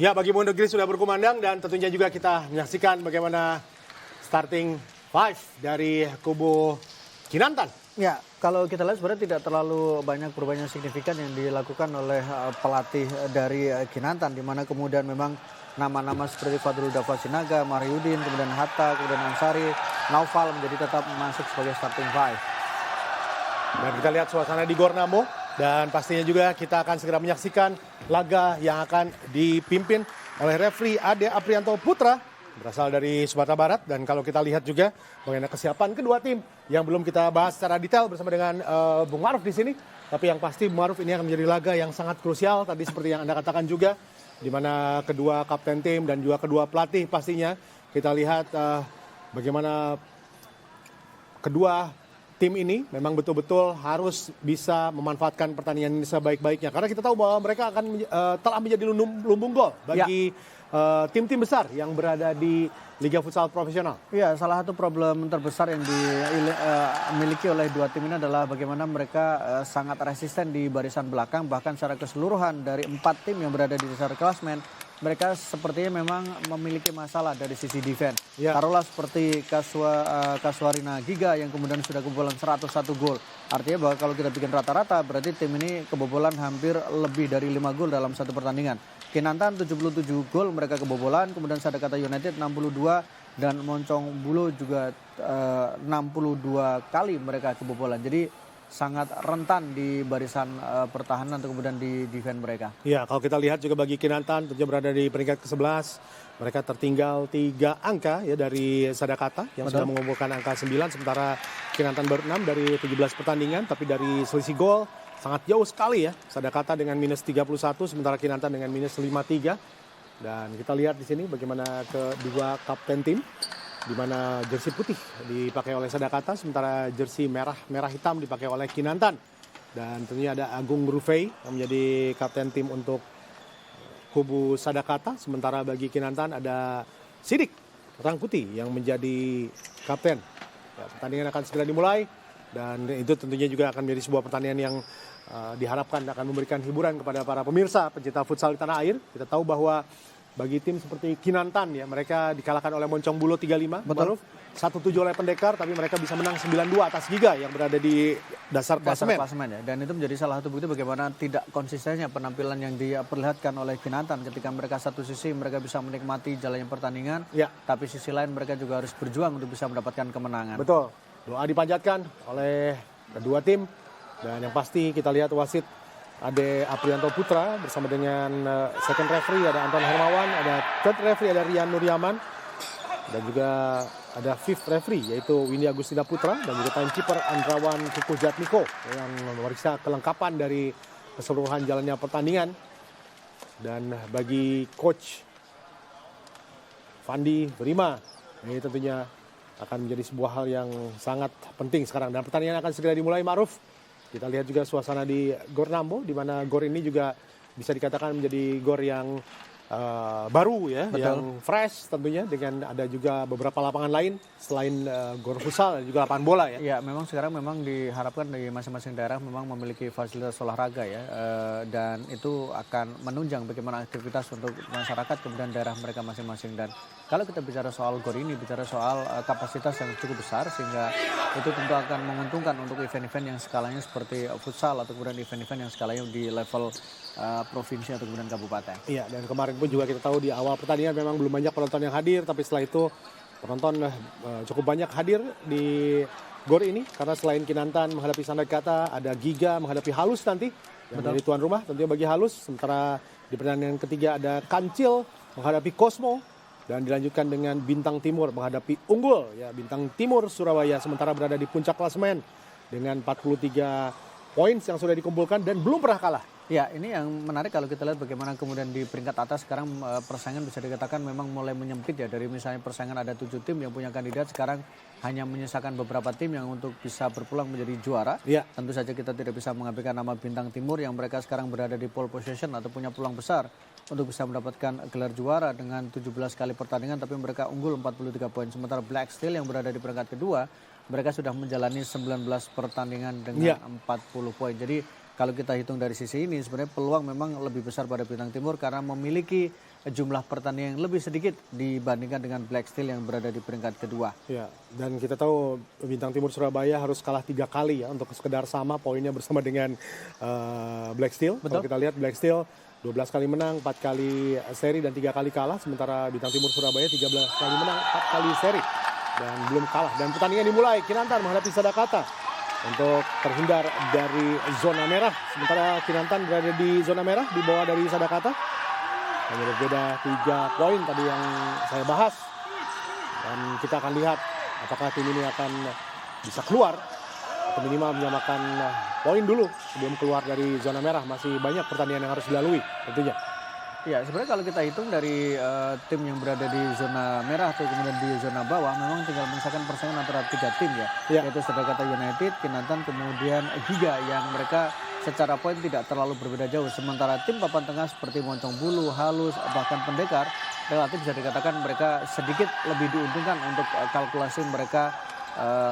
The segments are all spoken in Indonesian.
Ya, bagi Monegri sudah berkumandang dan tentunya juga kita menyaksikan bagaimana starting five dari kubu Kinantan. Ya, kalau kita lihat sebenarnya tidak terlalu banyak perubahan yang signifikan yang dilakukan oleh pelatih dari Kinantan, di mana kemudian memang nama-nama seperti Fadrul Dava Sinaga, Mahyudin, kemudian Hatta, kemudian Ansari, Naufal menjadi tetap masuk sebagai starting five. Dan kita lihat suasana di Gor Nambo dan pastinya juga kita akan segera menyaksikan laga yang akan dipimpin oleh referee Ade Aprianto Putra berasal dari Sumatera Barat. Dan kalau kita lihat juga bagaimana kesiapan kedua tim yang belum kita bahas secara detail bersama dengan Bung Maruf di sini. Tapi yang pasti Bung Maruf ini akan menjadi laga yang sangat krusial tadi seperti yang Anda katakan juga, di mana kedua kapten tim dan juga kedua pelatih pastinya kita lihat bagaimana kedua tim ini memang betul-betul harus bisa memanfaatkan pertandingan ini sebaik-baiknya. Karena kita tahu bahwa mereka akan telah menjadi lumbung gol bagi tim-tim besar yang berada di Liga Futsal Profesional. Iya, salah satu problem terbesar yang dimiliki oleh dua tim ini adalah bagaimana mereka sangat resisten di barisan belakang. Bahkan secara keseluruhan dari 4 tim yang berada di dasar klasmen, mereka sepertinya memang memiliki masalah dari sisi defense. Ya. Taruhlah seperti Kasuarina Giga yang kemudian sudah kebobolan 101 gol. Artinya bahwa kalau kita bikin rata-rata berarti tim ini kebobolan hampir lebih dari 5 gol dalam satu pertandingan. Kinantan 77 gol mereka kebobolan, kemudian Sadakata United 62 dan Moncong Bulo juga 62 kali mereka kebobolan. Jadi sangat rentan di barisan pertahanan atau kemudian di defense mereka. Ya, kalau kita lihat juga bagi Kinantan tentunya berada di peringkat ke-11. Mereka tertinggal 3 angka ya dari Sadakata yang sudah mengumpulkan angka 9, sementara Kinantan baru 6 dari 17 pertandingan, tapi dari selisih gol sangat jauh sekali ya. Sadakata dengan minus 31, sementara Kinantan dengan minus 53. Dan kita lihat di sini bagaimana kedua kapten tim, di mana jersey putih dipakai oleh Sadakata, sementara jersey merah hitam dipakai oleh Kinantan. Dan tentunya ada Agung Rufei yang menjadi kapten tim untuk kubu Sadakata, sementara bagi Kinantan ada Sidik Rangkuti yang menjadi kapten. Ya, pertandingan akan segera dimulai dan itu tentunya juga akan menjadi sebuah pertandingan yang diharapkan akan memberikan hiburan kepada para pemirsa pencinta futsal di tanah air. Kita tahu bahwa bagi tim seperti Kinantan ya, mereka dikalahkan oleh Moncong Bulo 3-5. Betul. 1-7 oleh Pendekar, tapi mereka bisa menang 9-2 atas Giga yang berada di dasar klasemen. Ya. Dan itu menjadi salah satu bukti bagaimana tidak konsistennya penampilan yang diperlihatkan oleh Kinantan ketika mereka satu sisi mereka bisa menikmati jalannya pertandingan, tapi sisi lain mereka juga harus berjuang untuk bisa mendapatkan kemenangan. Betul. Doa dipanjatkan oleh kedua tim dan yang pasti kita lihat wasit Ade Aprianto Putra bersama dengan second referee ada Anton Hermawan, ada third referee ada Rian Nuryaman, dan juga ada fifth referee yaitu Windy Agustina Putra, dan juga timekeeper Andrawan Kukuh Jatmiko yang memeriksa kelengkapan dari keseluruhan jalannya pertandingan. Dan bagi coach Fandi Berima, ini tentunya akan menjadi sebuah hal yang sangat penting sekarang. Dan pertandingan akan segera dimulai, Ma'ruf. Kita lihat juga suasana di Gor Nambo, di mana Gor ini juga bisa dikatakan menjadi Gor yang baru ya, yang fresh tentunya, dengan ada juga beberapa lapangan lain selain Gor Futsal dan juga lapangan bola ya. Ya, memang sekarang memang diharapkan di masing-masing daerah memang memiliki fasilitas olahraga ya, dan itu akan menunjang bagaimana aktivitas untuk masyarakat kemudian daerah mereka masing-masing. Dan kalau kita bicara soal Gor ini, bicara soal kapasitas yang cukup besar, sehingga itu tentu akan menguntungkan untuk event-event yang skalanya seperti futsal atau kemudian event-event yang skalanya di level provinsi atau kemudian kabupaten. Iya, dan kemarin pun juga kita tahu di awal pertandingan memang belum banyak penonton yang hadir, tapi setelah itu penonton cukup banyak hadir di Gor ini, karena selain Kinantan menghadapi Sadakata, ada Giga menghadapi Halus nanti yang menjadi tuan rumah tentunya bagi Halus. Sementara di pertandingan ketiga ada Kancil menghadapi Cosmo, dan dilanjutkan dengan Bintang Timur menghadapi Unggul ya, Bintang Timur Surabaya sementara berada di puncak klasemen dengan 43 poin yang sudah dikumpulkan dan belum pernah kalah. Ya, ini yang menarik kalau kita lihat bagaimana kemudian di peringkat atas sekarang persaingan bisa dikatakan memang mulai menyempit ya. Dari misalnya persaingan ada 7 tim yang punya kandidat, sekarang hanya menyisakan beberapa tim yang untuk bisa berpulang menjadi juara. Ya. Tentu saja kita tidak bisa mengabaikan nama Bintang Timur yang mereka sekarang berada di pole position atau punya peluang besar untuk bisa mendapatkan gelar juara dengan 17 kali pertandingan, tapi mereka unggul 43 poin. Sementara Black Steel yang berada di peringkat kedua, mereka sudah menjalani 19 pertandingan dengan 40 poin. Jadi kalau kita hitung dari sisi ini sebenarnya peluang memang lebih besar pada Bintang Timur karena memiliki jumlah pertandingan yang lebih sedikit dibandingkan dengan Black Steel yang berada di peringkat kedua. Ya, dan kita tahu Bintang Timur Surabaya harus kalah 3 kali ya untuk sekedar sama poinnya bersama dengan Black Steel. Kalau kita lihat Black Steel 12 kali menang, 4 kali seri dan 3 kali kalah. Sementara Bintang Timur Surabaya 13 kali menang, 4 kali seri dan belum kalah. Dan pertandingan dimulai, Kinantan menghadapi Sadakata untuk terhindar dari zona merah. Sementara Kinantan berada di zona merah di bawah dari Sadakata. Hanya berbeda 3 poin tadi yang saya bahas. Dan kita akan lihat apakah tim ini akan bisa keluar atau minimal menyamakan poin dulu sebelum keluar dari zona merah. Masih banyak pertandingan yang harus dilalui tentunya. Ya, sebenarnya kalau kita hitung dari tim yang berada di zona merah atau kemudian di zona bawah, memang tinggal menyisakan persaingan antara 3 tim ya, yaitu Sadakata United, Kinantan, kemudian Giga yang mereka secara poin tidak terlalu berbeda jauh. Sementara tim papan tengah seperti Moncong Bulu, Halus, bahkan Pendekar, relatif bisa dikatakan mereka sedikit lebih diuntungkan untuk kalkulasi mereka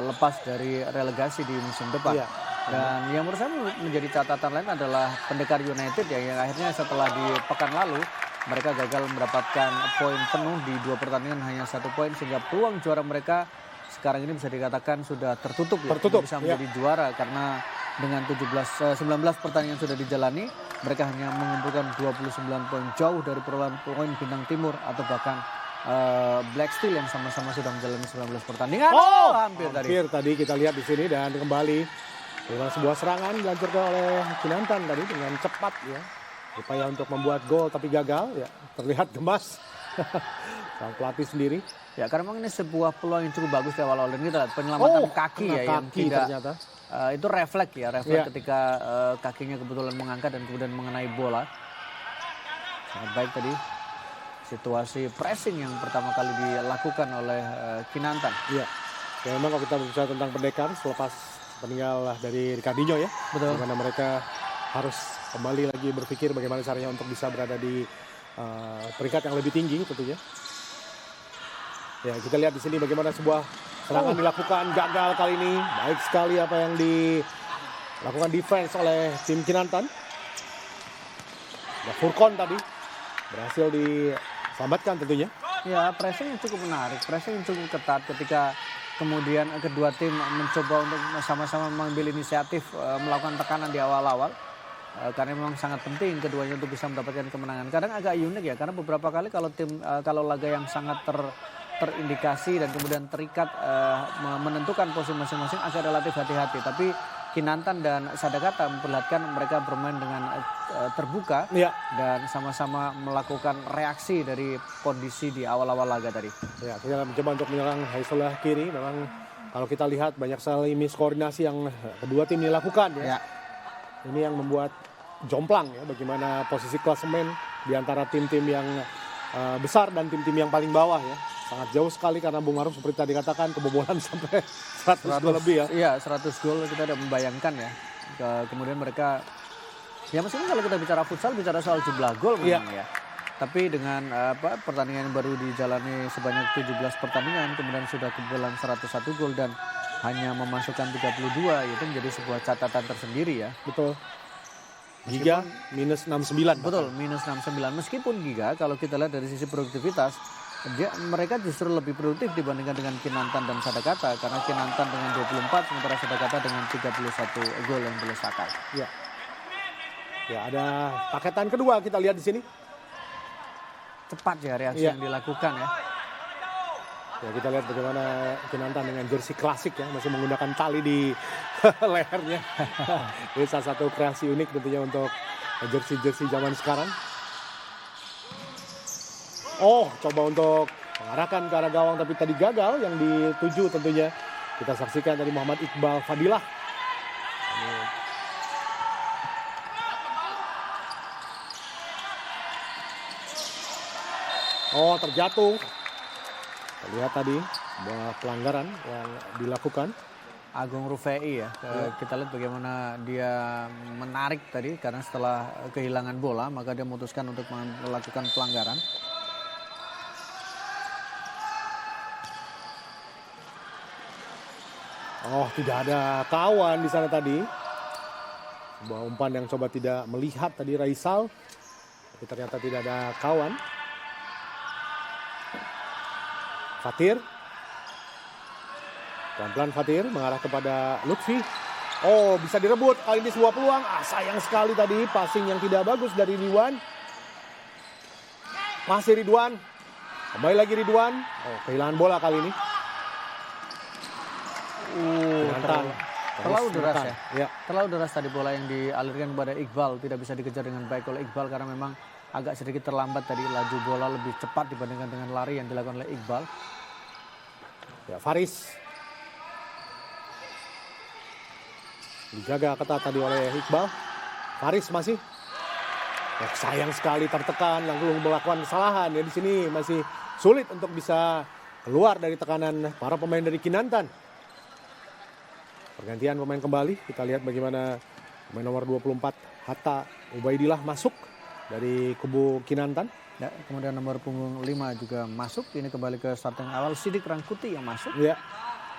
lepas dari relegasi di musim depan. Dan yang menurut saya menjadi catatan lain adalah Pendekar United ya, yang akhirnya setelah di pekan lalu mereka gagal mendapatkan poin penuh di 2 pertandingan, hanya 1 poin, sehingga peluang juara mereka sekarang ini bisa dikatakan sudah tertutup. Bisa menjadi juara karena dengan 19 pertandingan sudah dijalani, mereka hanya mengumpulkan 29 poin, jauh dari perolehan poin Bintang Timur atau bahkan Black Steel yang sama-sama sudah menjalani 19 pertandingan. Hampir tadi kita lihat di sini. Dan kembali dengan sebuah serangan dilanjutkan oleh Kinantan tadi dengan cepat ya. Upaya untuk membuat gol tapi gagal ya. Terlihat gemas sang pelatih sendiri. Ya, karena memang ini sebuah peluang yang cukup bagus di awal-awal, dan kita lihat penyelamatan kaki ya yang tidak ternyata. Itu refleks ketika kakinya kebetulan mengangkat dan kemudian mengenai bola. Sangat baik tadi situasi pressing yang pertama kali dilakukan oleh Kinantan. Iya. Ya, memang kalau kita berbicara tentang Pendekar selepas meninggal dari Ricardinho ya. Betul. Bagaimana mereka harus kembali lagi berpikir bagaimana caranya untuk bisa berada di peringkat yang lebih tinggi tentunya. Ya, kita lihat di sini bagaimana sebuah serangan dilakukan, gagal kali ini. Baik sekali apa yang dilakukan defense oleh tim Kinantan. Dan Furkon tadi berhasil diselamatkan tentunya. Ya, pressing yang cukup menarik, pressing yang cukup ketat ketika kemudian kedua tim mencoba untuk sama-sama mengambil inisiatif melakukan tekanan di awal-awal. Karena memang sangat penting keduanya untuk bisa mendapatkan kemenangan. Kadang agak unik ya, karena beberapa kali kalau laga yang sangat terindikasi dan kemudian terikat menentukan posisi masing-masing agak relatif hati-hati. Tapi Kinantan dan Sadakata memperlihatkan mereka bermain dengan terbuka dan sama-sama melakukan reaksi dari kondisi di awal-awal laga tadi. Ya, kita mencoba untuk menyerang Haisolah kiri. Memang kalau kita lihat banyak sekali miskoordinasi yang kedua tim dilakukan ya. Ini yang membuat jomplang ya bagaimana posisi klasemen di antara tim-tim yang besar dan tim-tim yang paling bawah ya. Sangat jauh sekali karena Bung Maruf seperti tadi katakan kebobolan sampai 100 gol lebih ya. Iya, 100 gol kita tidak membayangkan ya. Kemudian mereka, ya meskipun kalau kita bicara futsal bicara soal jumlah gol memang ya. Tapi dengan pertandingan yang baru dijalani sebanyak 17 pertandingan kemudian sudah kebobolan 101 gol dan hanya memasukkan 32, itu menjadi sebuah catatan tersendiri ya. Betul. Giga minus 69. Betul, minus 69. Meskipun Giga kalau kita lihat dari sisi produktivitas, mereka justru lebih produktif dibandingkan dengan Kinantan dan Sadakata, karena Kinantan dengan 24 sementara Sadakata dengan 31 gol yang dilesakan. Ya. Ya, ada paketan kedua kita lihat di sini. Cepat ya reaksi yang dilakukan ya. Ya, kita lihat bagaimana Kinantan dengan jersey klasik ya, masih menggunakan tali di lehernya. Ini salah satu kreasi unik tentunya untuk jersey-jersey zaman sekarang. Coba untuk mengarahkan ke arah gawang tapi tadi gagal, yang dituju tentunya. Kita saksikan dari Muhammad Iqbal Fadilah. Terjatuh. Lihat tadi sebuah pelanggaran yang dilakukan. Agung Rufai ya. Kita lihat bagaimana dia menarik tadi karena setelah kehilangan bola maka dia memutuskan untuk melakukan pelanggaran. Tidak ada kawan di sana tadi. Sebuah umpan yang coba tidak melihat tadi Raisal. Tapi ternyata tidak ada kawan. Fatir. Pelan-pelan Fatir mengarah kepada Lutfi. Oh, bisa direbut. Kali ini sebuah peluang. Sayang sekali tadi passing yang tidak bagus dari Ridwan. Masih Ridwan. Kembali lagi Ridwan. Oh, kehilangan bola kali ini. Terlalu deras ya. Ya. Terlalu deras tadi bola yang dialirkan kepada Iqbal. Tidak bisa dikejar dengan baik oleh Iqbal karena memang agak sedikit terlambat tadi. Laju bola lebih cepat dibandingkan dengan lari yang dilakukan oleh Iqbal. Ya, Faris. Dijaga ketat tadi oleh Iqbal. Faris masih. Sayang sekali tertekan, lalu melakukan kesalahan. Ya, di sini masih sulit untuk bisa keluar dari tekanan para pemain dari Kinantan. Pergantian pemain kembali. Kita lihat bagaimana pemain nomor 24 Hatta Ubaidillah masuk dari kubu Kinantan. Ya, kemudian nomor punggung 5 juga masuk. Ini kembali ke starting awal Sidik Rangkuti yang masuk. Ya.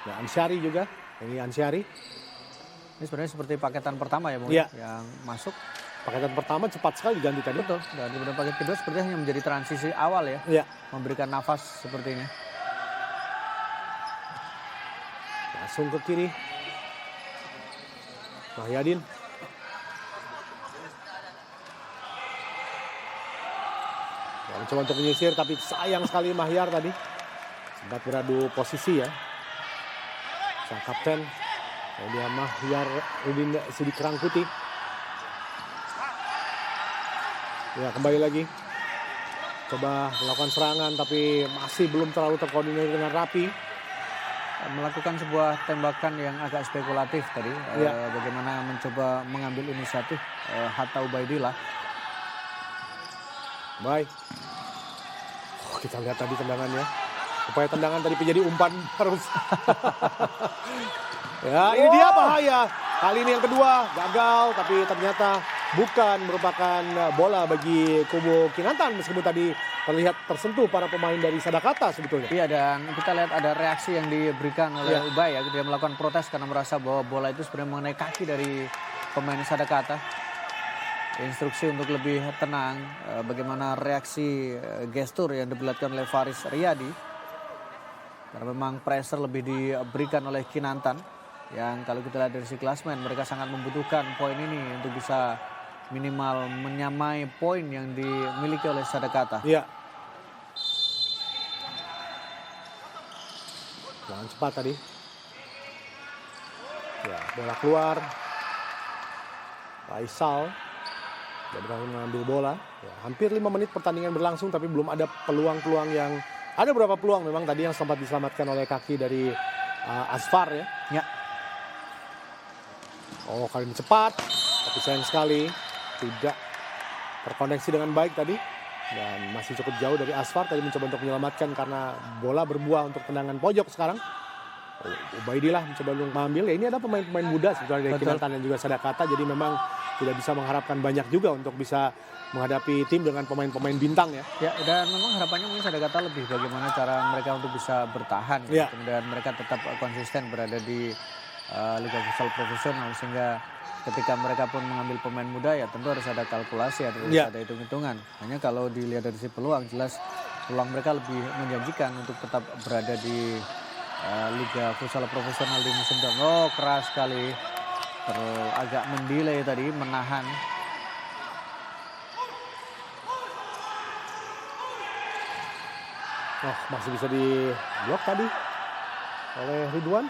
Ya, Ansyari juga. Ini Ansyari. Ini sebenarnya seperti paketan pertama ya, Bung, ya, yang masuk. Paketan pertama cepat sekali diganti tadi. Betul. Dan kemudian paket kedua sepertinya hanya menjadi transisi awal ya. Ya. Memberikan nafas seperti ini. Langsung ke kiri. Mahyadin. Mencoba untuk menyisir tapi sayang sekali Mahyar tadi. Sempat beradu posisi ya. Sang kapten. Dia Mahyar Udin Sidik Rangkuti. Ya, kembali lagi. Coba melakukan serangan tapi masih belum terlalu terkoordinir dengan rapi. Melakukan sebuah tembakan yang agak spekulatif tadi. Ya. Bagaimana mencoba mengambil inisiatif Hatta Ubaidillah. Baik. Oh, kita lihat tadi tendangannya. Upaya tendangan tadi menjadi umpan terus. Ya, ini dia bahaya. Kali ini yang kedua gagal, tapi ternyata bukan merupakan bola bagi kubu Kinantan meskipun tadi terlihat tersentuh para pemain dari Sadakata sebetulnya. Iya, dan kita lihat ada reaksi yang diberikan oleh Ubay ya. Dia melakukan protes karena merasa bahwa bola itu sebenarnya mengenai kaki dari pemain Sadakata. Instruksi untuk lebih tenang. Bagaimana reaksi gestur yang diperlihatkan oleh Faris Riyadi. Karena memang pressure lebih diberikan oleh Kinantan. Yang kalau kita lihat dari si klasmen, mereka sangat membutuhkan poin ini untuk bisa minimal menyamai poin yang dimiliki oleh Sadakata. Iya. Jangan cepat tadi. Ya, bola keluar. Faisal. Dia berhasil mengambil bola. Ya, hampir 5 menit pertandingan berlangsung tapi belum ada peluang-peluang yang... Ada beberapa peluang memang tadi yang sempat diselamatkan oleh kaki dari Asfar ya. Ya. Oh, kali ini cepat. Tapi sayang sekali. Tidak terkoneksi dengan baik tadi. Dan masih cukup jauh dari Asfar. Tadi mencoba untuk menyelamatkan karena bola berbuah untuk tendangan pojok sekarang. Ubaidillah mencoba untuk mengambil. Ya, ini ada pemain-pemain muda sebetulnya dari Kinantan dan juga Sadakata. Jadi memang tidak bisa mengharapkan banyak juga untuk bisa menghadapi tim dengan pemain-pemain bintang ya. Ya, dan memang harapannya mungkin Sadakata lebih bagaimana cara mereka untuk bisa bertahan. Ya. Kemudian mereka tetap konsisten berada di Liga Futsal Profesional sehingga ketika mereka pun mengambil pemain muda ya tentu harus ada kalkulasi, harus ada hitung-hitungan. Hanya kalau dilihat dari si peluang, jelas peluang mereka lebih menjanjikan untuk tetap berada di Liga Futsal Profesional di musim depan. Oh, keras sekali. Agak mendelay tadi, menahan. Oh, masih bisa di blok tadi oleh Ridwan.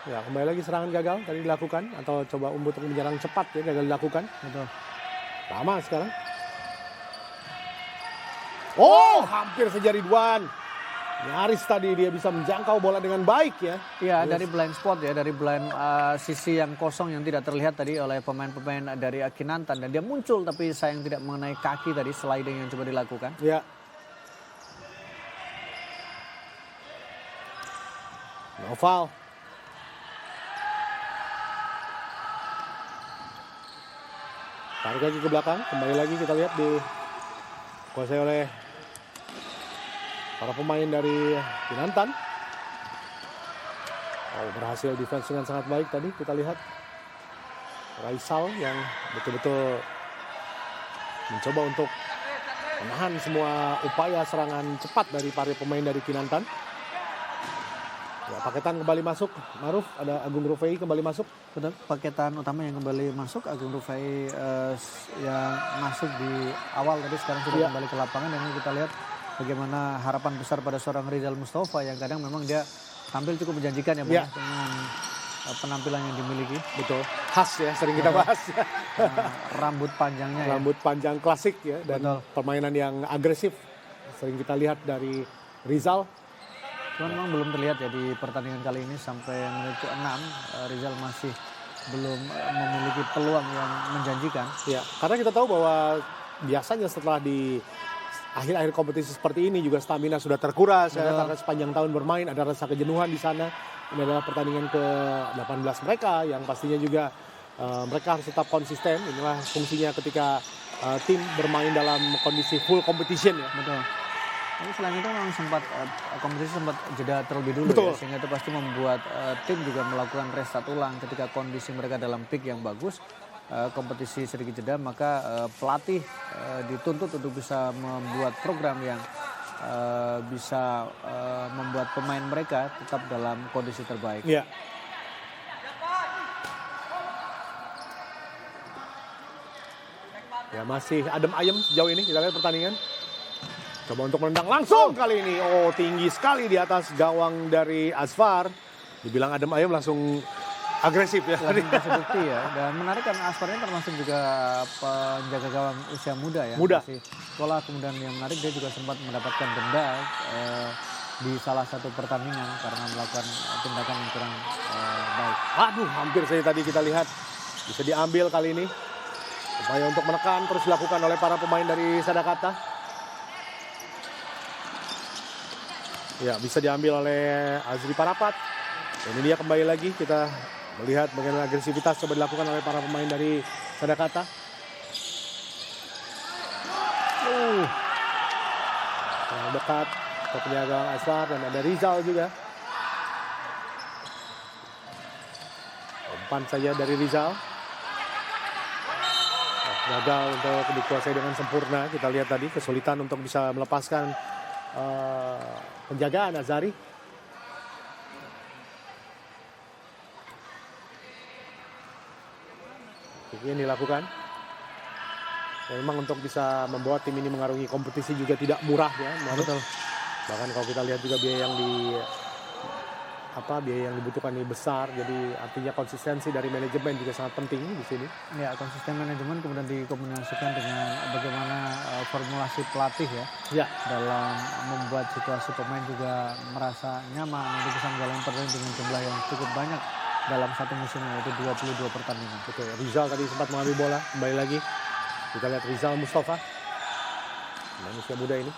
Ya, kembali lagi serangan gagal tadi dilakukan atau coba untuk menyerang cepat ya gagal dilakukan. Betul. Lama sekarang. Oh, hampir saja Ridwan. Nyaris tadi dia bisa menjangkau bola dengan baik ya. Iya, dari blind spot ya, dari blind sisi yang kosong yang tidak terlihat tadi oleh pemain-pemain dari Kinantan. Dan dia muncul tapi sayang tidak mengenai kaki tadi, sliding yang coba dilakukan. Ya. Noval. Tarik lagi ke belakang, kembali lagi kita lihat dikuasai oleh para pemain dari Kinantan. Oh, berhasil defense dengan sangat baik tadi kita lihat. Raisal yang betul-betul mencoba untuk menahan semua upaya serangan cepat dari para pemain dari Kinantan. Ya, paketan kembali masuk. Maruf, ada Agung Rufai kembali masuk. Betul, paketan utama yang kembali masuk, Agung Rufai yang masuk di awal tadi sekarang sudah kembali ke lapangan. Dan ini kita lihat bagaimana harapan besar pada seorang Rizal Mustafa yang kadang memang dia tampil cukup menjanjikan ya, Bang, dengan penampilan yang dimiliki. Betul, khas ya, sering kita bahas. Rambut panjangnya Rambut panjang klasik ya, dan betul, permainan yang agresif sering kita lihat dari Rizal. Cuman memang belum terlihat ya di pertandingan kali ini sampai menit ke-6 Rizal masih belum memiliki peluang yang menjanjikan. Ya, karena kita tahu bahwa biasanya setelah di akhir-akhir kompetisi seperti ini juga stamina sudah terkuras ya, karena sepanjang tahun bermain ada rasa kejenuhan di sana. Ini adalah pertandingan ke-18 mereka yang pastinya juga mereka harus tetap konsisten. Inilah fungsinya ketika tim bermain dalam kondisi full competition ya. Betul. Tapi selain itu memang sempat kompetisi sempat jeda terlebih dulu ya, sehingga itu pasti membuat tim juga melakukan restart ulang ketika kondisi mereka dalam peak yang bagus. Kompetisi sedikit jeda, maka pelatih dituntut untuk bisa membuat program yang bisa membuat pemain mereka tetap dalam kondisi terbaik. Iya. Ya, masih adem ayem sejauh ini kita lihat pertandingan. Coba untuk menendang langsung kali ini. Oh, tinggi sekali di atas gawang dari Asfar. Dibilang adem ayem langsung agresif ya. Kasih bukti ya. Dan menarik karena Asfar ini termasuk juga penjaga gawang usia muda ya. Muda. Masih sekolah, kemudian yang menarik dia juga sempat mendapatkan denda di salah satu pertandingan karena melakukan tindakan yang kurang baik. Aduh, hampir saja tadi kita lihat bisa diambil kali ini. Upaya untuk menekan terus dilakukan oleh para pemain dari Sadakata. Ya, bisa diambil oleh Azri Parapat. Dan ini dia kembali lagi kita melihat bagaimana agresivitas coba dilakukan oleh para pemain dari Sadakata. Dekat ke penjaga Asfar dan ada Rizal juga. Umpan saja dari Rizal. Gagal untuk dikuasai dengan sempurna. Kita lihat tadi kesulitan untuk bisa melepaskan penjagaan Azari. Ini dilakukan. Memang untuk bisa membawa tim ini mengarungi kompetisi juga tidak murah ya. Betul. Bahkan kalau kita lihat juga biaya yang dibutuhkan ini besar. Jadi artinya konsistensi dari manajemen juga sangat penting di sini. Ya, konsisten manajemen kemudian dikombinasikan dengan bagaimana formulasi pelatih ya. Dalam membuat situasi pemain juga merasa nyaman untuk bisa menjalani pertandingan dengan jumlah yang cukup banyak dalam satu musim, yaitu 22 pertandingan. Betul. Rizal tadi sempat mengambil bola, kembali lagi. Kita lihat Rizal Mustafa. Manusia muda ini.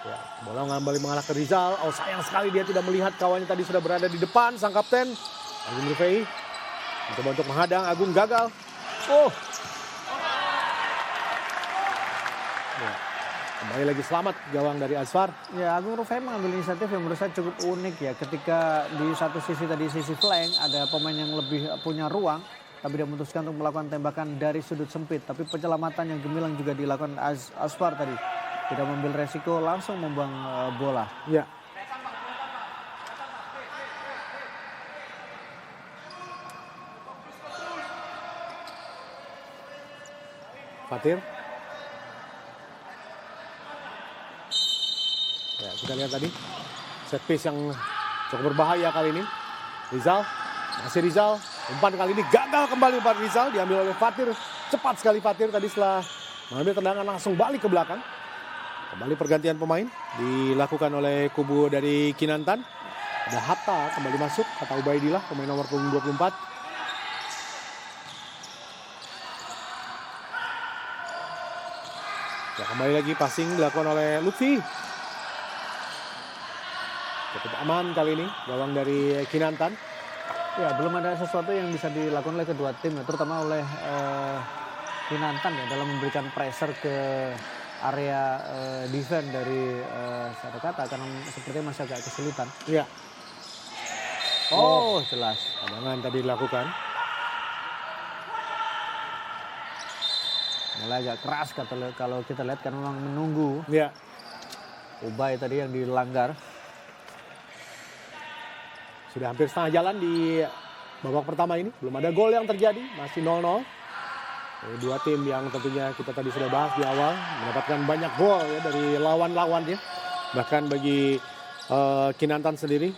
Ya, bola kembali mengarah ke Rizal. Oh, sayang sekali dia tidak melihat kawannya tadi sudah berada di depan. Sang kapten Agung Rufai mencoba untuk menghadang, Agung gagal. Oh. Ya, kembali lagi selamat gawang dari Asfar. Ya, Agung Rufai mengambil inisiatif yang menurut saya cukup unik ya. Ketika di satu sisi tadi sisi flank ada pemain yang lebih punya ruang, tapi dia memutuskan untuk melakukan tembakan dari sudut sempit. Tapi penyelamatan yang gemilang juga dilakukan Asfar tadi. Tidak mengambil resiko, langsung membuang bola. Ya. Fatir. Ya, kita lihat tadi set piece yang cukup berbahaya kali ini. Rizal, masih Rizal. Umpan kali ini gagal kembali umpan Rizal, diambil oleh Fatir. Cepat sekali Fatir tadi setelah mengambil tendangan langsung balik ke belakang. Kembali pergantian pemain dilakukan oleh kubu dari Kinantan. Ada Hatta kembali masuk, Hatta Ubaidillah pemain nomor punggung 24. Ya, kembali lagi passing dilakukan oleh Lutfi. Cukup aman kali ini gawang dari Kinantan. Ya, belum ada sesuatu yang bisa dilakukan oleh kedua tim ya, terutama oleh Kinantan ya dalam memberikan pressure ke area defense dari Sadakata karena sepertinya masih agak kesulitan. Iya. Oh, jelas. Cadangan tadi dilakukan. Mulai agak keras kalau kita lihat karena memang menunggu Ya, Ubay tadi yang dilanggar. sudah hampir setengah jalan di babak pertama ini. Belum ada gol yang terjadi, masih 0-0. Dua tim yang tentunya kita tadi sudah bahas di awal mendapatkan banyak gol ya dari lawan-lawannya. Bahkan bagi Kinantan sendiri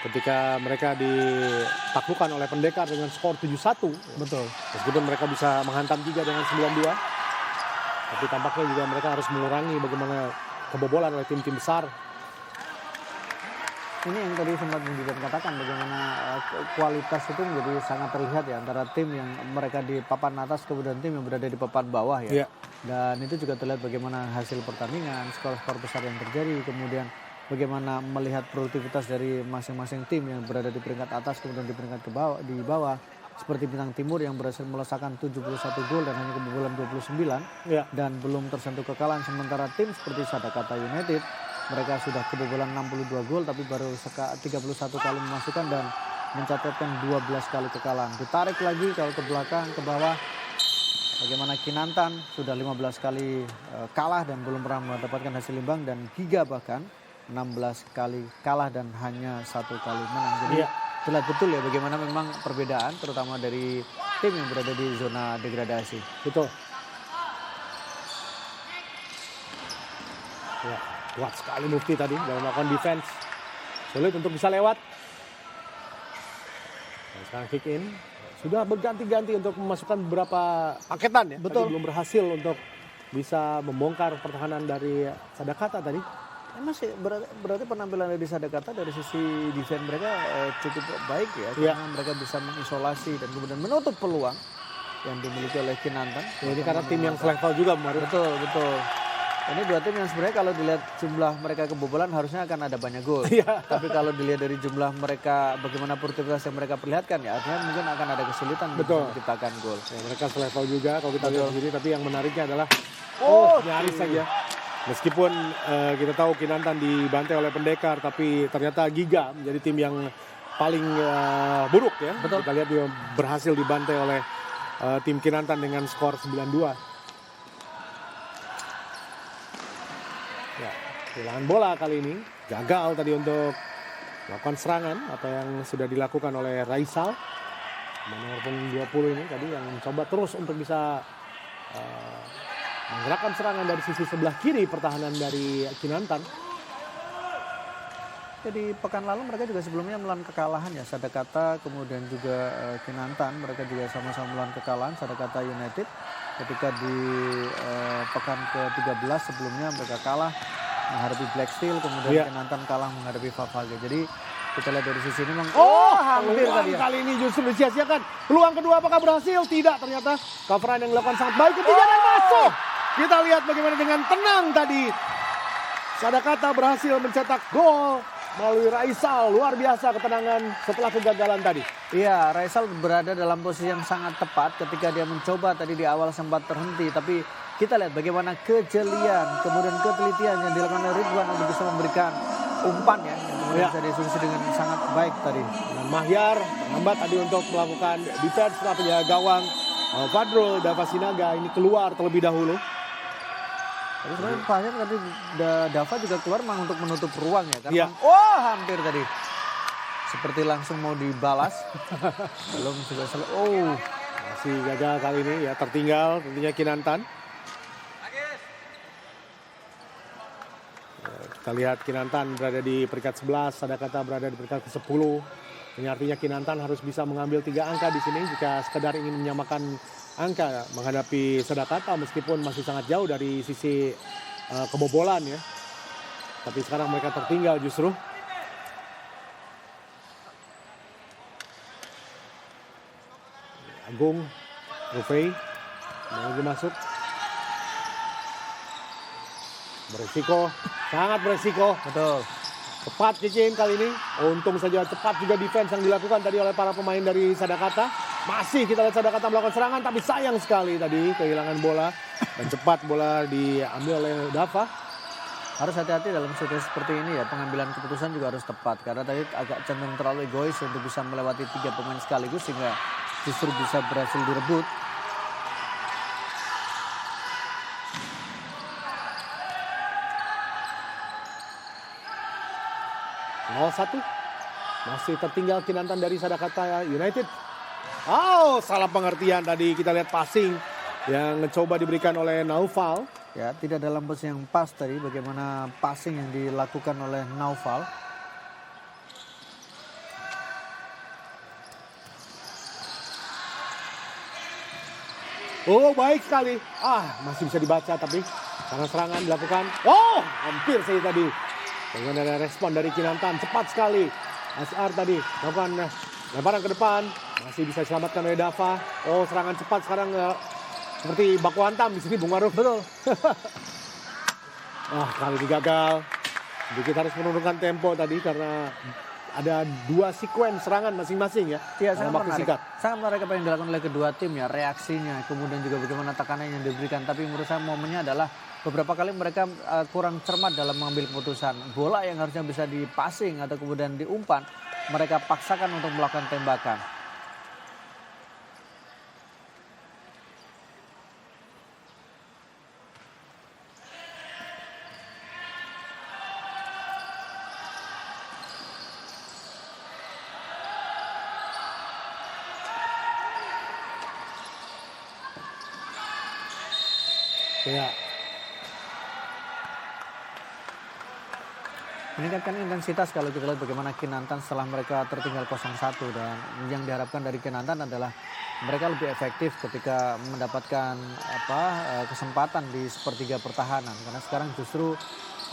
ketika mereka ditaklukkan oleh Pendekar dengan skor 7-1. Betul. Meskipun mereka bisa menghantam juga dengan 9-2. Tapi tampaknya juga mereka harus mengurangi bagaimana kebobolan oleh tim-tim besar. Ini yang tadi sempat juga katakan bagaimana kualitas itu menjadi sangat terlihat ya antara tim yang mereka di papan atas kemudian tim yang berada di papan bawah ya. Iya. Dan itu juga terlihat bagaimana hasil pertandingan, skor-skor besar yang terjadi, kemudian bagaimana melihat produktivitas dari masing-masing tim yang berada di peringkat atas kemudian di peringkat di bawah. Seperti Bintang Timur yang berhasil melesakkan 71 gol dan hanya kebobolan 29 Ya. dan belum tersentuh kekalahan. Sementara tim seperti Sadakata United mereka sudah kebobolan 62 gol tapi baru 31 kali memasukkan dan mencatatkan 12 kali kekalahan. Ditarik lagi kalau ke belakang ke bawah bagaimana Kinantan sudah 15 kali kalah dan belum pernah mendapatkan hasil imbang dan Giga bahkan 16 kali kalah dan hanya 1 kali menang. Jadi Iya. terlihat betul ya bagaimana memang perbedaan terutama dari tim yang berada di zona degradasi. Betul. Ya, kuat sekali Mufti tadi dalam melakukan defense. Sulit untuk bisa lewat. Dan sekarang kick in. Sudah berganti-ganti untuk memasukkan beberapa paketan ya. Betul. Tapi belum berhasil untuk bisa membongkar pertahanan dari Sadakata tadi. Masih berarti penampilan dari Sadakata dari sisi defense mereka cukup baik ya. Iya. Karena mereka bisa mengisolasi dan kemudian menutup peluang yang dimiliki oleh Kinantan. Ya, ini karena tim yang selevel juga kemarin. Betul, betul. Ini dua tim yang sebenarnya kalau dilihat jumlah mereka kebobolan harusnya akan ada banyak gol. Iya. Tapi kalau dilihat dari jumlah mereka bagaimana produktivitas yang mereka perlihatkan ya artinya mungkin akan ada kesulitan untuk Betul. menciptakan gol. Ya, mereka selevel juga kalau kita lihat sendiri. Tapi yang menariknya adalah nyaris saja. Meskipun kita tahu Kinantan dibantai oleh Pendekar, tapi ternyata Giga menjadi tim yang paling buruk ya. Betul. Kita lihat dia berhasil dibantai oleh tim Kinantan dengan skor 9-2. Ya, kehilangan bola kali ini. Gagal tadi untuk melakukan serangan apa yang sudah dilakukan oleh Raisal. Nomor 20 ini tadi yang mencoba terus untuk bisa menggerakkan serangan dari sisi sebelah kiri pertahanan dari Kinantan. Jadi pekan lalu mereka juga sebelumnya melawan kekalahan ya Sadakata kemudian juga Kinantan mereka juga sama-sama melawan kekalahan Sadakata United ketika di pekan ke-13 sebelumnya mereka kalah menghadapi Black Steel kemudian Kinantan kalah menghadapi Favage. Jadi kita lihat dari sisi ini memang hampir tadi ya. Kali ini justru disia-siakan. Peluang kedua apakah berhasil? Tidak, ternyata coveran yang dilakukan sangat baik ketiga dan masuk. Kita lihat bagaimana dengan tenang tadi Sadakata berhasil mencetak gol melalui Raisal. Luar biasa ketenangan setelah kegagalan tadi. Iya, Raisal berada dalam posisi yang sangat tepat ketika dia mencoba tadi di awal sempat terhenti. Tapi kita lihat bagaimana kejelian, kemudian ketelitian yang dilakukan oleh Ridwan untuk bisa memberikan umpan ya. Yang kemudian bisa dieksekusi dengan sangat baik tadi. Dan Mahyar terlambat tadi untuk melakukan defense setelah penjaga gawang. Fadrul Davasinaga ini keluar terlebih dahulu. Tapi sebenarnya Fahir tadi Dava juga keluar memang untuk menutup ruang ya. Karena Iya. hampir tadi. Seperti langsung mau dibalas. Belum sudah selesai. Masih gagal kali ini ya, tertinggal tentunya Kinantan. Kita lihat Kinantan berada di peringkat 11, Sadakata berada di peringkat ke-10. Ini artinya Kinantan harus bisa mengambil 3 angka di sini jika sekedar ingin menyamakan angka menghadapi Sadakata meskipun masih sangat jauh dari sisi kebobolan ya. Tapi sekarang mereka tertinggal justru. Agung, Rufai, menuju masuk. Beresiko, sangat beresiko. Betul. Cepat Cicin kali ini. Untung saja cepat juga defense yang dilakukan tadi oleh para pemain dari Sadakata. Masih kita lihat Sadakata melakukan serangan tapi sayang sekali tadi kehilangan bola. Dan cepat bola diambil oleh Dava. Harus hati-hati dalam situasi seperti ini ya, pengambilan keputusan juga harus tepat. Karena tadi agak cenderung terlalu egois untuk bisa melewati 3 pemain sekaligus sehingga justru bisa berhasil direbut. satu masih tertinggal Kinantan dari Sadakata United. Oh, salah pengertian tadi, kita lihat passing yang coba diberikan oleh Naufal. Ya, tidak dalam posisi yang pas tadi bagaimana passing yang dilakukan oleh Naufal. Oh, baik sekali. Masih bisa dibaca tapi karena serangan dilakukan. Oh, hampir saya tadi. Dengan ada respon dari Kinantan cepat sekali. Asar tadi melakukan lemparan ke depan. Masih bisa diselamatkan oleh Dava. Oh, serangan cepat sekarang seperti baku hantam di sini Bung Maruf. Betul. Kali ini gagal. Jadi kita harus menurunkan tempo tadi karena ada 2 sekuen serangan masing-masing ya. Iya, sangat waktu menarik. singkat. Sangat menarik apa yang dilakukan oleh kedua tim ya, reaksinya, kemudian juga bagaimana tekanan yang diberikan. Tapi menurut saya momennya adalah beberapa kali mereka kurang cermat dalam mengambil keputusan. Bola yang harusnya bisa dipassing atau kemudian diumpan, mereka paksakan untuk melakukan tembakan. Ya. Meningkatkan intensitas kalau kita lihat bagaimana Kinantan setelah mereka tertinggal 0-1, dan yang diharapkan dari Kinantan adalah mereka lebih efektif ketika mendapatkan kesempatan di sepertiga pertahanan, karena sekarang justru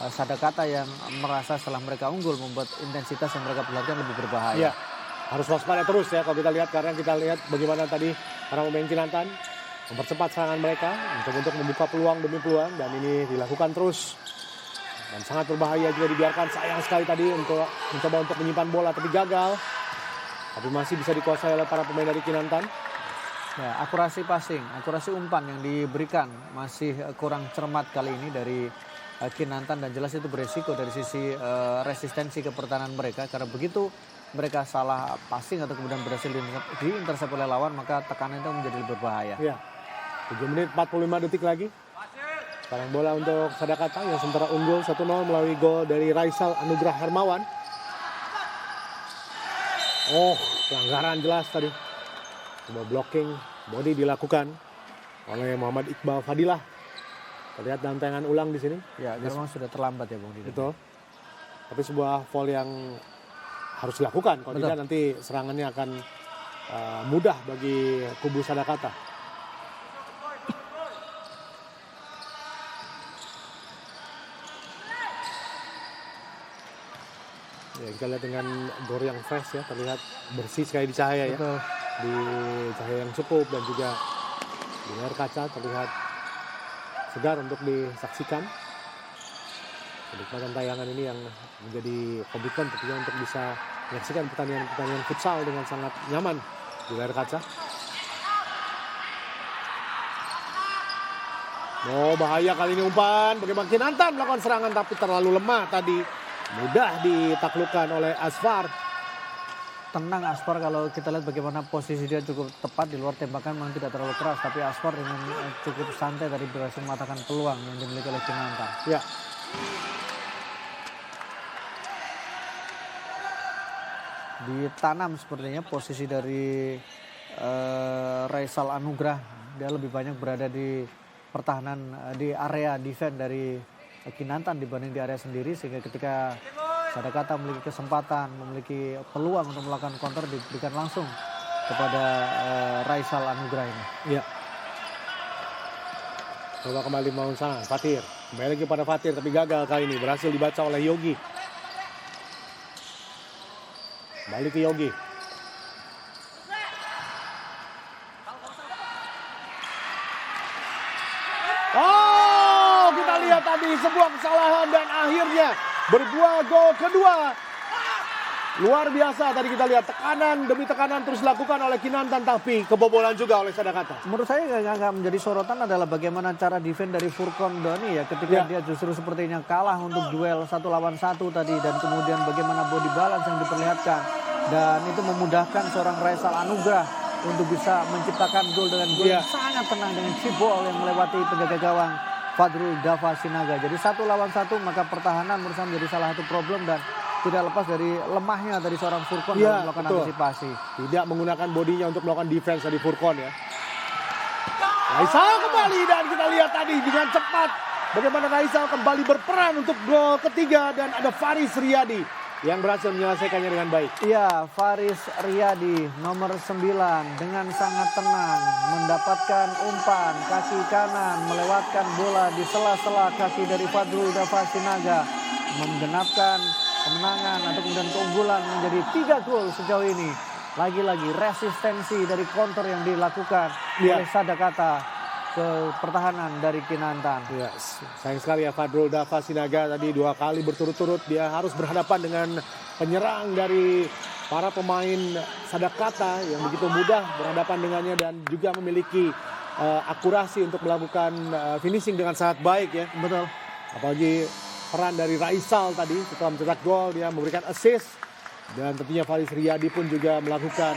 Sadakata yang merasa setelah mereka unggul membuat intensitas yang mereka perlihatkan lebih berbahaya. Ya. Harus waspada terus ya kalau kita lihat, karena kita lihat bagaimana tadi para pemain Kinantan mempercepat serangan mereka untuk membuka peluang demi peluang, dan ini dilakukan terus dan sangat berbahaya juga dibiarkan. Sayang sekali tadi untuk mencoba untuk menyimpan bola tapi gagal, tapi masih bisa dikuasai oleh para pemain dari Kinantan. Ya, akurasi passing, akurasi umpan yang diberikan masih kurang cermat kali ini dari Kinantan, dan jelas itu beresiko dari sisi resistensi ke pertahanan mereka, karena begitu mereka salah passing atau kemudian berhasil diintersep oleh lawan, maka tekanan itu menjadi lebih berbahaya. Ya. 7 menit 45 detik lagi. Sekarang bola untuk Sadakata yang sementara unggul 1-0 melalui gol dari Raisal Anugrah Hermawan. Oh, pelanggaran jelas tadi. Coba blocking body dilakukan oleh Muhammad Iqbal Fadilah. Terlihat dalam tayangan ulang di sini. Ya, memang sudah terlambat ya Bung Didi. Betul. Tapi sebuah foul yang harus dilakukan. Kalau tidak nanti serangannya akan mudah bagi kubu Sadakata. Ya, kita lihat dengan gor yang fresh ya, terlihat bersih sekali di cahaya. Betul. Ya. Di cahaya yang cukup dan juga di layar kaca terlihat segar untuk disaksikan. Kenikmatan tayangan ini yang menjadi komitmen tentunya untuk bisa menyaksikan pertandingan futsal dengan sangat nyaman di layar kaca. Oh, bahaya kali ini umpan. Bagaimana Kinantan melakukan serangan tapi terlalu lemah tadi. Mudah ditaklukkan oleh Asfar. Tenang Asfar, kalau kita lihat bagaimana posisi dia cukup tepat di luar tembakan, memang tidak terlalu keras, tapi Asfar dengan cukup santai tadi berhasil mematahkan peluang yang dimiliki oleh Kinantan. Ya. Ditanam sepertinya posisi dari Raisal Anugrah. Dia lebih banyak berada di pertahanan, di area defense dari Kinantan dibanding di area sendiri, sehingga ketika Sadakata memiliki kesempatan, memiliki peluang untuk melakukan counter, diberikan langsung kepada Raisal Anugrah ini. Iya. Coba kembali mau sana, Fatir. Kembali lagi pada Fatir tapi gagal kali ini, berhasil dibaca oleh Yogi. Balik ke Yogi. Oh, kita lihat tadi sebuah kesalahan dan akhirnya berbuah gol kedua Luar biasa tadi kita lihat tekanan demi tekanan terus dilakukan oleh Kinantan, tapi kebobolan juga oleh Sadakata. Menurut saya nggak menjadi sorotan adalah bagaimana cara defense dari Furkon Doni ya ketika dia justru sepertinya kalah untuk duel 1 lawan 1 tadi, dan kemudian bagaimana body balance yang diperlihatkan, dan itu memudahkan seorang Raisal Anugrah untuk bisa menciptakan gol dengan gol yang sangat tenang dengan chip ball yang melewati penjaga gawang Fadrul Dava Sinaga. Jadi 1 lawan 1, maka pertahanan menurut saya menjadi salah satu problem dan tidak lepas dari lemahnya dari seorang Furkon dalam melakukan antisipasi. Tidak menggunakan bodinya untuk melakukan defense dari Furkon ya. Raisal kembali, dan kita lihat tadi dengan cepat bagaimana Raisal kembali berperan untuk gol ketiga, dan ada Faris Riyadi yang berhasil menyelesaikannya dengan baik. Iya, Faris Riyadi nomor 9 dengan sangat tenang mendapatkan umpan kaki kanan, melewatkan bola di sela-sela kaki dari Fadrul Dava Sinaga, menggenapkan kemenangan atau kemudian keunggulan menjadi 3 gol sejauh ini. Lagi-lagi resistensi dari counter yang dilakukan oleh Sadakata ke pertahanan dari Kinantan. Yes. Sayang sekali ya, Fadrul Dava Sinaga tadi 2 kali berturut-turut dia harus berhadapan dengan penyerang dari para pemain Sadakata yang begitu mudah berhadapan dengannya dan juga memiliki akurasi untuk melakukan finishing dengan sangat baik ya. Betul. Apalagi peran dari Raisal tadi setelah mencetak gol, dia memberikan assist, dan tentunya Faris Riyadi pun juga melakukan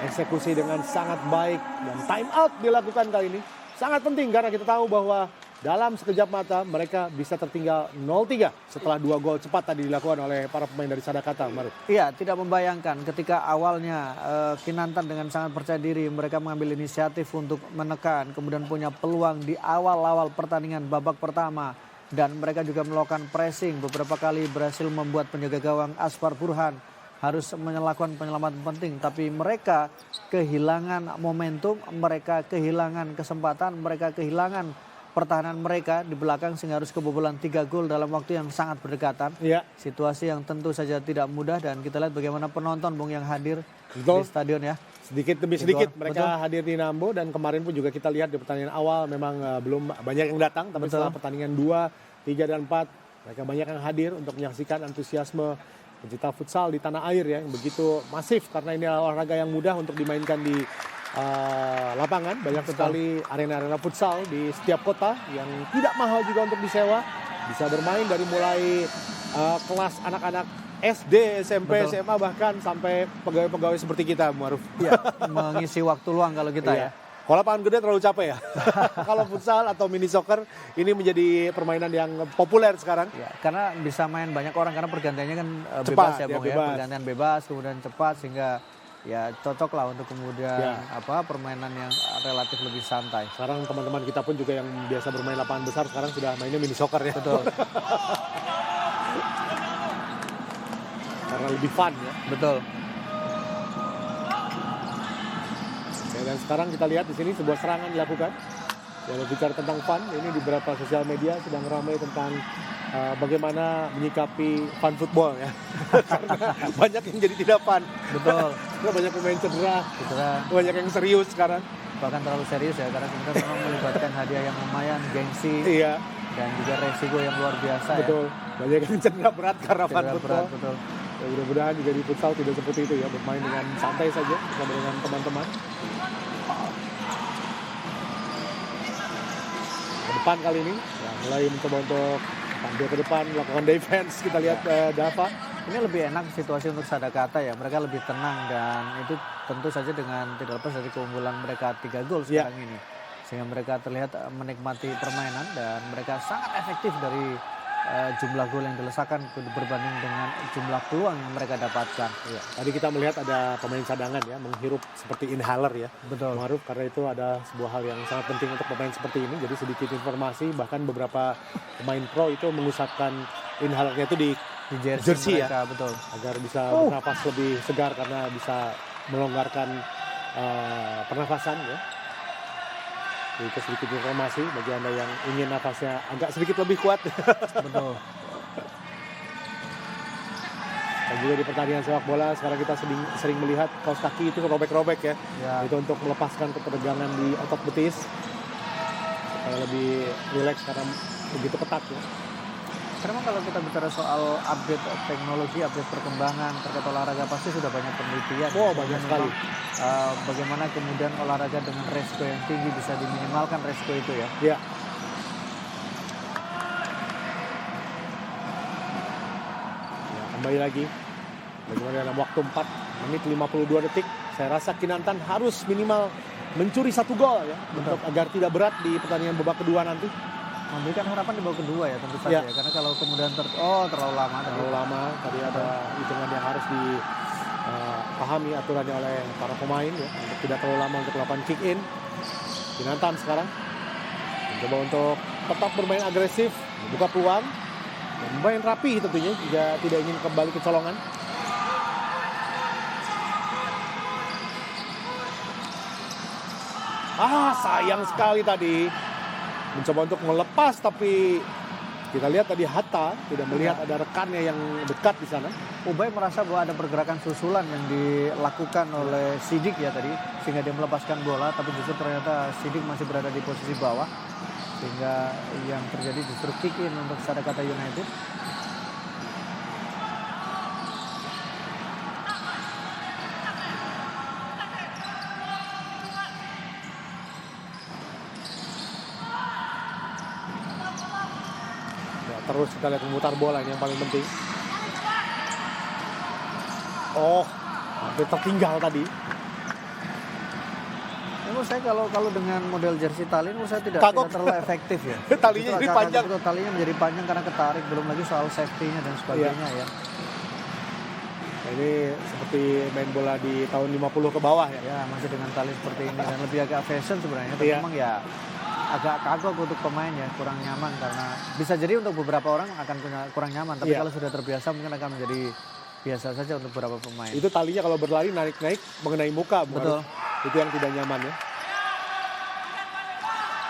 eksekusi dengan sangat baik, dan time out dilakukan kali ini. Sangat penting karena kita tahu bahwa dalam sekejap mata mereka bisa tertinggal 0-3 setelah 2 gol cepat tadi dilakukan oleh para pemain dari Sadakata. Iya, tidak membayangkan ketika awalnya Kinantan dengan sangat percaya diri mereka mengambil inisiatif untuk menekan, kemudian punya peluang di awal-awal pertandingan babak pertama. Dan mereka juga melakukan pressing, beberapa kali berhasil membuat penjaga gawang Asfar Burhan harus melakukan penyelamatan penting. Tapi mereka kehilangan momentum, mereka kehilangan kesempatan, mereka kehilangan pertahanan mereka di belakang sehingga harus kebobolan 3 gol dalam waktu yang sangat berdekatan. Ya. Situasi yang tentu saja tidak mudah, dan kita lihat bagaimana penonton Bung yang hadir di stadion ya. Sedikit demi sedikit mereka hadir di Nambo, dan kemarin pun juga kita lihat di pertandingan awal memang belum banyak yang datang, tapi setelah pertandingan 2, 3, dan 4 mereka banyak yang hadir untuk menyaksikan antusiasme pencinta futsal di tanah air ya, yang begitu masif karena ini olahraga yang mudah untuk dimainkan di lapangan. Banyak sekali arena-arena futsal di setiap kota yang tidak mahal juga untuk disewa, bisa bermain dari mulai kelas anak-anak SD, SMP, SMA, bahkan sampai pegawai-pegawai seperti kita, Muaruf. Ya, mengisi waktu luang kalau kita ya. Kalau lapangan gede terlalu capek ya. Kalau futsal atau mini soccer ini menjadi permainan yang populer sekarang. Ya, karena bisa main banyak orang karena pergantiannya kan cepat, bebas ya, Bung ya. Pergantian bebas, kemudian cepat, sehingga ya cocok lah untuk kemudian permainan yang relatif lebih santai. Sekarang teman-teman kita pun juga yang biasa bermain lapangan besar sekarang sudah mainnya mini soccer ya. Betul. Karena lebih fun ya. Betul. Oke, dan sekarang kita lihat di sini sebuah serangan dilakukan. Kalau bicara tentang fun, ini di beberapa sosial media sedang ramai tentang bagaimana menyikapi fun football ya. Karena banyak yang jadi tidak fun. Betul. Karena banyak pemain cedera. Banyak yang serius sekarang. Bahkan terlalu serius ya, karena kemudian memang melibatkan hadiah yang lumayan, gengsi. Iya. Dan juga resiko yang luar biasa. Betul. Ya. Banyak yang cedera berat karena fun football. Betul. Ya, mudah-mudahan juga di futsal tidak seperti itu ya, bermain dengan santai saja bersama dengan teman-teman. Ke depan kali ini, ya, mulai mencoba untuk tampil ke depan, melakukan defense. Kita lihat Dava. Ini lebih enak situasi untuk Sadakata ya, mereka lebih tenang, dan itu tentu saja dengan tidak lepas dari keunggulan mereka 3 gol sekarang ini. Sehingga mereka terlihat menikmati permainan, dan mereka sangat efektif dari jumlah gol yang dilesakan berbanding dengan jumlah peluang yang mereka dapatkan. Ya, tadi kita melihat ada pemain cadangan ya, menghirup seperti inhaler ya. Betul. Maruf, karena itu ada sebuah hal yang sangat penting untuk pemain seperti ini. Jadi sedikit informasi, bahkan beberapa pemain pro itu mengusapkan inhalernya itu di jersey mereka, ya. Betul. Agar bisa bernafas lebih segar karena bisa melonggarkan pernafasan ya. Itu sedikit informasi bagi Anda yang ingin nafasnya agak sedikit lebih kuat. Betul. Dan juga di pertandingan sepak bola sekarang kita sering melihat kaos kaki itu robek-robek ya. Itu untuk melepaskan ketegangan di otot betis supaya lebih rileks karena begitu ketat ya. Karena memang kalau kita bicara soal update teknologi, update perkembangan terkait olahraga pasti sudah banyak penelitian. Oh, banyak sekali. Bagaimana kemudian olahraga dengan resiko yang tinggi bisa diminimalkan resiko itu ya. Ya. Ya, kembali lagi. Bagaimana dalam waktu 4 menit 52 detik, saya rasa Kinantan harus minimal mencuri 1 gol ya, untuk agar tidak berat di pertandingan babak kedua nanti. Memberikan harapan di babak kedua ya tentu saja ya. Karena kalau kemudian terlalu lama Tadi ada hitungan yang harus dipahami aturannya oleh para pemain ya, untuk tidak terlalu lama untuk melakukan kick in. Kinantan sekarang mencoba untuk tetap bermain agresif, membuka peluang, dan bermain rapi tentunya jika tidak ingin kembali kecolongan. Sayang sekali tadi. Mencoba untuk melepas, tapi kita lihat tadi Hatta tidak melihat ada rekannya yang dekat di sana. Ubay merasa bahwa ada pergerakan susulan yang dilakukan oleh Sidik ya tadi, sehingga dia melepaskan bola, tapi justru ternyata Sidik masih berada di posisi bawah, sehingga yang terjadi justru kick in untuk Sadakata United. Terus kita lihat memutar bola, ini yang paling penting. Hampir tertinggal tadi. Menurut saya kalau dengan model jersey tali menurut saya tidak terlalu efektif ya. Talinya jadi panjang. Talinya menjadi panjang karena ketarik, belum lagi soal safety-nya dan sebagainya ya. Nah, ini seperti main bola di tahun 50 ke bawah ya. Ya, masih dengan tali seperti ini dan lebih agak fashion sebenarnya. Tapi memang ya agak kagok untuk pemain ya, kurang nyaman karena bisa jadi untuk beberapa orang akan kurang nyaman, tapi kalau sudah terbiasa mungkin akan menjadi biasa saja untuk beberapa pemain. Itu talinya kalau berlari naik-naik mengenai muka. Betul. Itu yang tidak nyaman ya.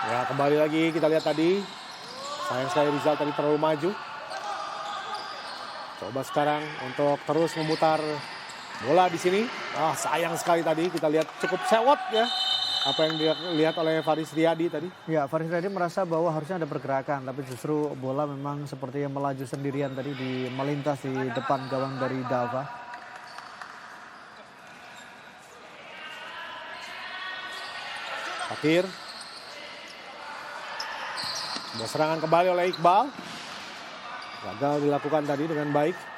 Ya, kembali lagi kita lihat tadi. Sayang sekali Rizal tadi terlalu maju. Coba sekarang untuk terus memutar bola di sini. Sayang sekali tadi kita lihat cukup sewot ya. Apa yang dilihat oleh Faris Riyadi tadi? Ya, Faris Riyadi merasa bahwa harusnya ada pergerakan, tapi justru bola memang seperti yang melaju sendirian tadi melintas di depan gawang dari Dava. Fakir. Sebuah serangan kembali oleh Iqbal. Gagal dilakukan tadi dengan baik.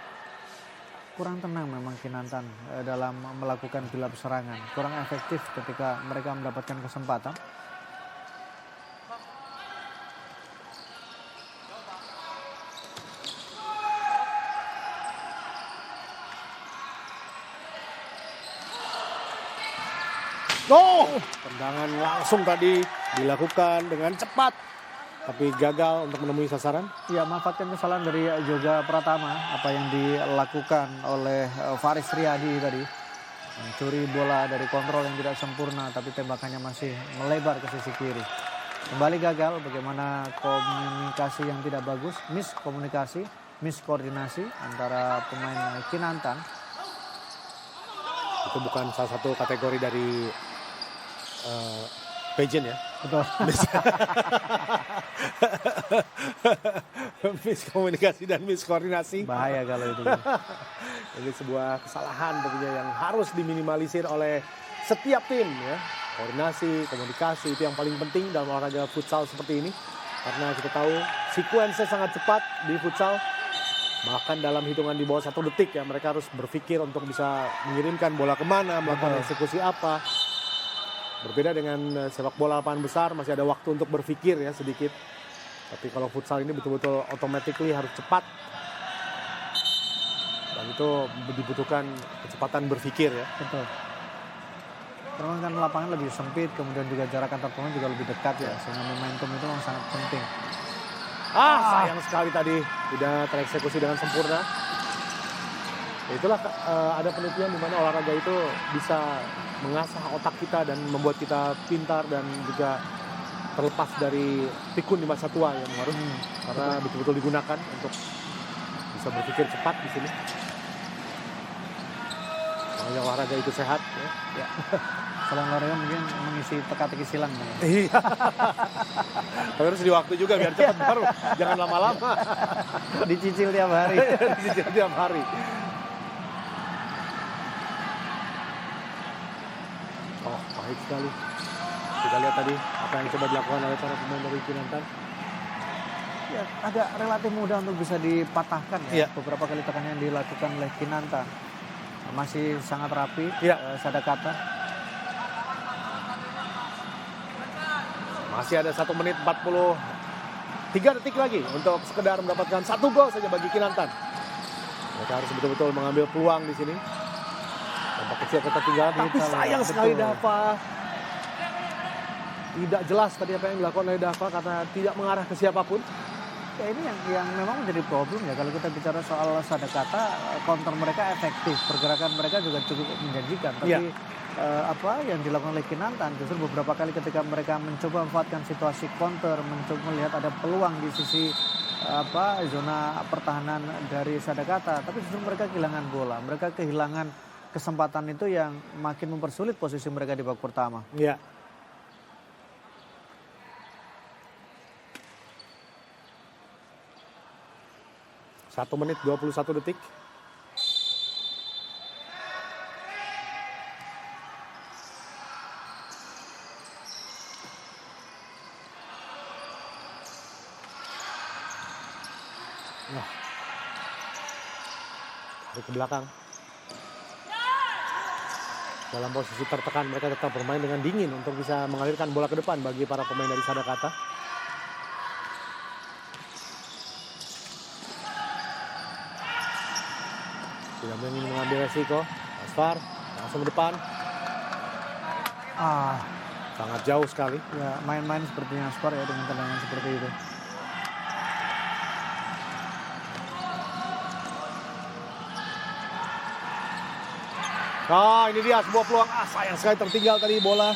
Kurang tenang memang Kinantan dalam melakukan build-up serangan. Kurang efektif ketika mereka mendapatkan kesempatan. Tendangan langsung tadi dilakukan dengan cepat, tapi gagal untuk menemui sasaran. Ya, manfaatkan kesalahan dari Yoga Pratama, apa yang dilakukan oleh Faris Riyadi tadi. Mencuri bola dari kontrol yang tidak sempurna, tapi tembakannya masih melebar ke sisi kiri. Kembali gagal, bagaimana komunikasi yang tidak bagus, miskomunikasi, miskoordinasi antara pemain Kinantan. Itu bukan salah satu kategori dari pageant ya. Betul. Miskomunikasi dan miskoordinasi. Bahaya kalau itu. Ini sebuah kesalahan tentunya yang harus diminimalisir oleh setiap tim ya. Koordinasi, komunikasi itu yang paling penting dalam olahraga futsal seperti ini. Karena kita tahu sekuensnya sangat cepat di futsal. Bahkan dalam hitungan di bawah 1 detik ya, mereka harus berpikir untuk bisa mengirimkan bola kemana, melakukan eksekusi apa. Berbeda dengan sepak bola lapangan besar, masih ada waktu untuk berpikir ya sedikit. Tapi kalau futsal ini betul-betul automatically harus cepat. Dan itu dibutuhkan kecepatan berpikir ya. Betul. Karena kan lapangan lebih sempit, kemudian juga jarak antar pemain juga lebih dekat ya. Sehingga momentum itu memang sangat penting. Sayang sekali tadi tidak tereksekusi dengan sempurna. Itulah ada penelitian di mana olahraga itu bisa mengasah otak kita dan membuat kita pintar dan juga terlepas dari pikun di masa tua yang harus karena betul-betul digunakan untuk bisa berpikir cepat di sini. Olahraga itu sehat ya. Selain olahraga mungkin mengisi teka-teki silang. Iya. Tapi harus di waktu juga biar cepat baru. Jangan lama-lama. Dicicil tiap hari. Dicicil tiap hari. Oh, baik sekali. Kita lihat tadi apa yang coba dilakukan oleh para pemain dari Kinantan. Ya, agak relatif mudah untuk bisa dipatahkan ya. Iya. Beberapa kali tekanan yang dilakukan oleh Kinantan. Masih sangat rapi. Iya. Sadakata. Masih ada 1 menit 43 detik lagi untuk sekedar mendapatkan 1 gol saja bagi Kinantan. Mereka harus betul-betul mengambil peluang di sini. Tampak kecil ketertinggalan, tapi sayang sekali Dava. Tidak jelas tadi apa yang dilakukan oleh Dava karena tidak mengarah ke siapapun. Ya ini yang memang menjadi problem ya kalau kita bicara soal Sadakata, counter mereka efektif, pergerakan mereka juga cukup menjanjikan. Tapi apa yang dilakukan oleh Kinantan justru beberapa kali ketika mereka mencoba memanfaatkan situasi counter, mencoba melihat ada peluang di sisi zona pertahanan dari Sadakata, tapi justru mereka kehilangan bola, mereka kehilangan kesempatan itu yang makin mempersulit posisi mereka di babak pertama. Iya. Satu menit 21 detik. Nah, dari ke belakang. Dalam posisi tertekan mereka tetap bermain dengan dingin untuk bisa mengalirkan bola ke depan bagi para pemain dari Sadakata. Tidak ingin mengambil resiko. Asfar langsung ke depan. Sangat jauh sekali. Ya main-main sepertinya Asfar ya dengan tendangan seperti itu. Ini dia sebuah peluang. Sayang sekali tertinggal tadi bola.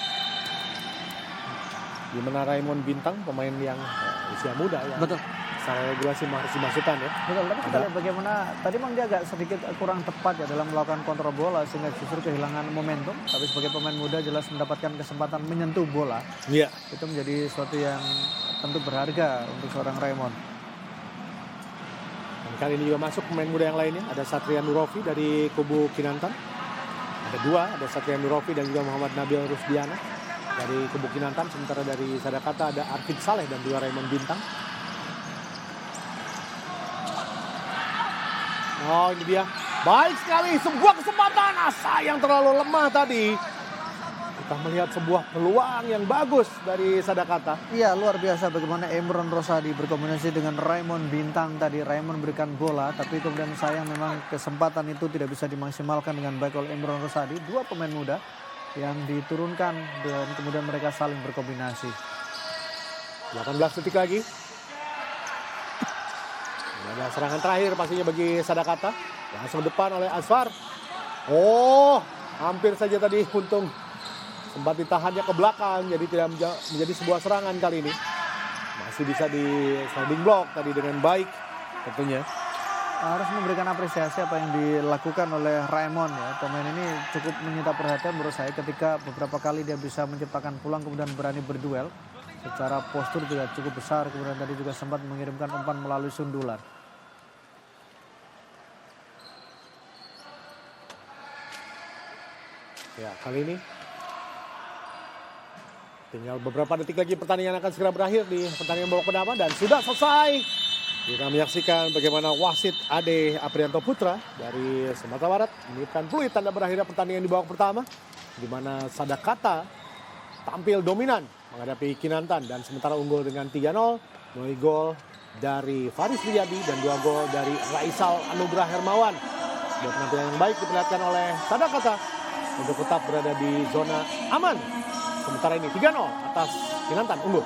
Di mana Raymond Bintang, pemain yang usia muda ya. Betul. Secara regulasi harus dimasukkan ya. Betul, tapi kita lihat bagaimana tadi memang dia agak sedikit kurang tepat ya dalam melakukan kontrol bola sehingga justru kehilangan momentum. Tapi sebagai pemain muda jelas mendapatkan kesempatan menyentuh bola. Iya. Itu menjadi sesuatu yang tentu berharga untuk seorang Raymond. Dan kali ini juga masuk pemain muda yang lainnya. Ada Satria Nurofi dari kubu Kinantan. Ada 2, ada Satria Nurofi dan juga Muhammad Nabil Rusdiana dari kubu Kinantan. Sementara dari Sadakata ada Arfid Saleh dan juga Raymond Bintang. Ini dia. Baik sekali, sebuah kesempatan. Sayang terlalu lemah tadi. Kita melihat sebuah peluang yang bagus dari Sadakata. Iya, luar biasa bagaimana Imron Rosadi berkombinasi dengan Raymond Bintang tadi. Raymond berikan bola, tapi kemudian sayang memang kesempatan itu tidak bisa dimaksimalkan dengan baik oleh Imron Rosadi. 2 pemain muda yang diturunkan dan kemudian mereka saling berkombinasi. 18 detik lagi. Ada serangan terakhir pastinya bagi Sadakata. Langsung depan oleh Asfar. Hampir saja tadi untung sempat ditahannya ke belakang. Jadi tidak menjadi sebuah serangan kali ini. Masih bisa di sliding block tadi dengan baik tentunya. Harus memberikan apresiasi apa yang dilakukan oleh Raymond ya. Pemain ini cukup menyita perhatian menurut saya ketika beberapa kali dia bisa menciptakan peluang kemudian berani berduel. Secara postur juga cukup besar. Kemudian tadi juga sempat mengirimkan umpan melalui sundulan. Ya, kali ini tinggal beberapa detik lagi pertandingan akan segera berakhir di pertandingan babak pertama dan sudah selesai. Kita menyaksikan bagaimana wasit Ade Aprianto Putra dari Sumatera Barat meniupkan peluit tanda berakhirnya pertandingan di babak pertama, di mana Sadakata tampil dominan menghadapi Kinantan dan sementara unggul dengan 3-0 melalui gol dari Faris Riyadi dan 2 gol dari Raisal Anugrah Hermawan. Buat penampilan yang baik diperlihatkan oleh Sadakata untuk tetap berada di zona aman. Sementara ini 3-0 atas Kinantan unggul.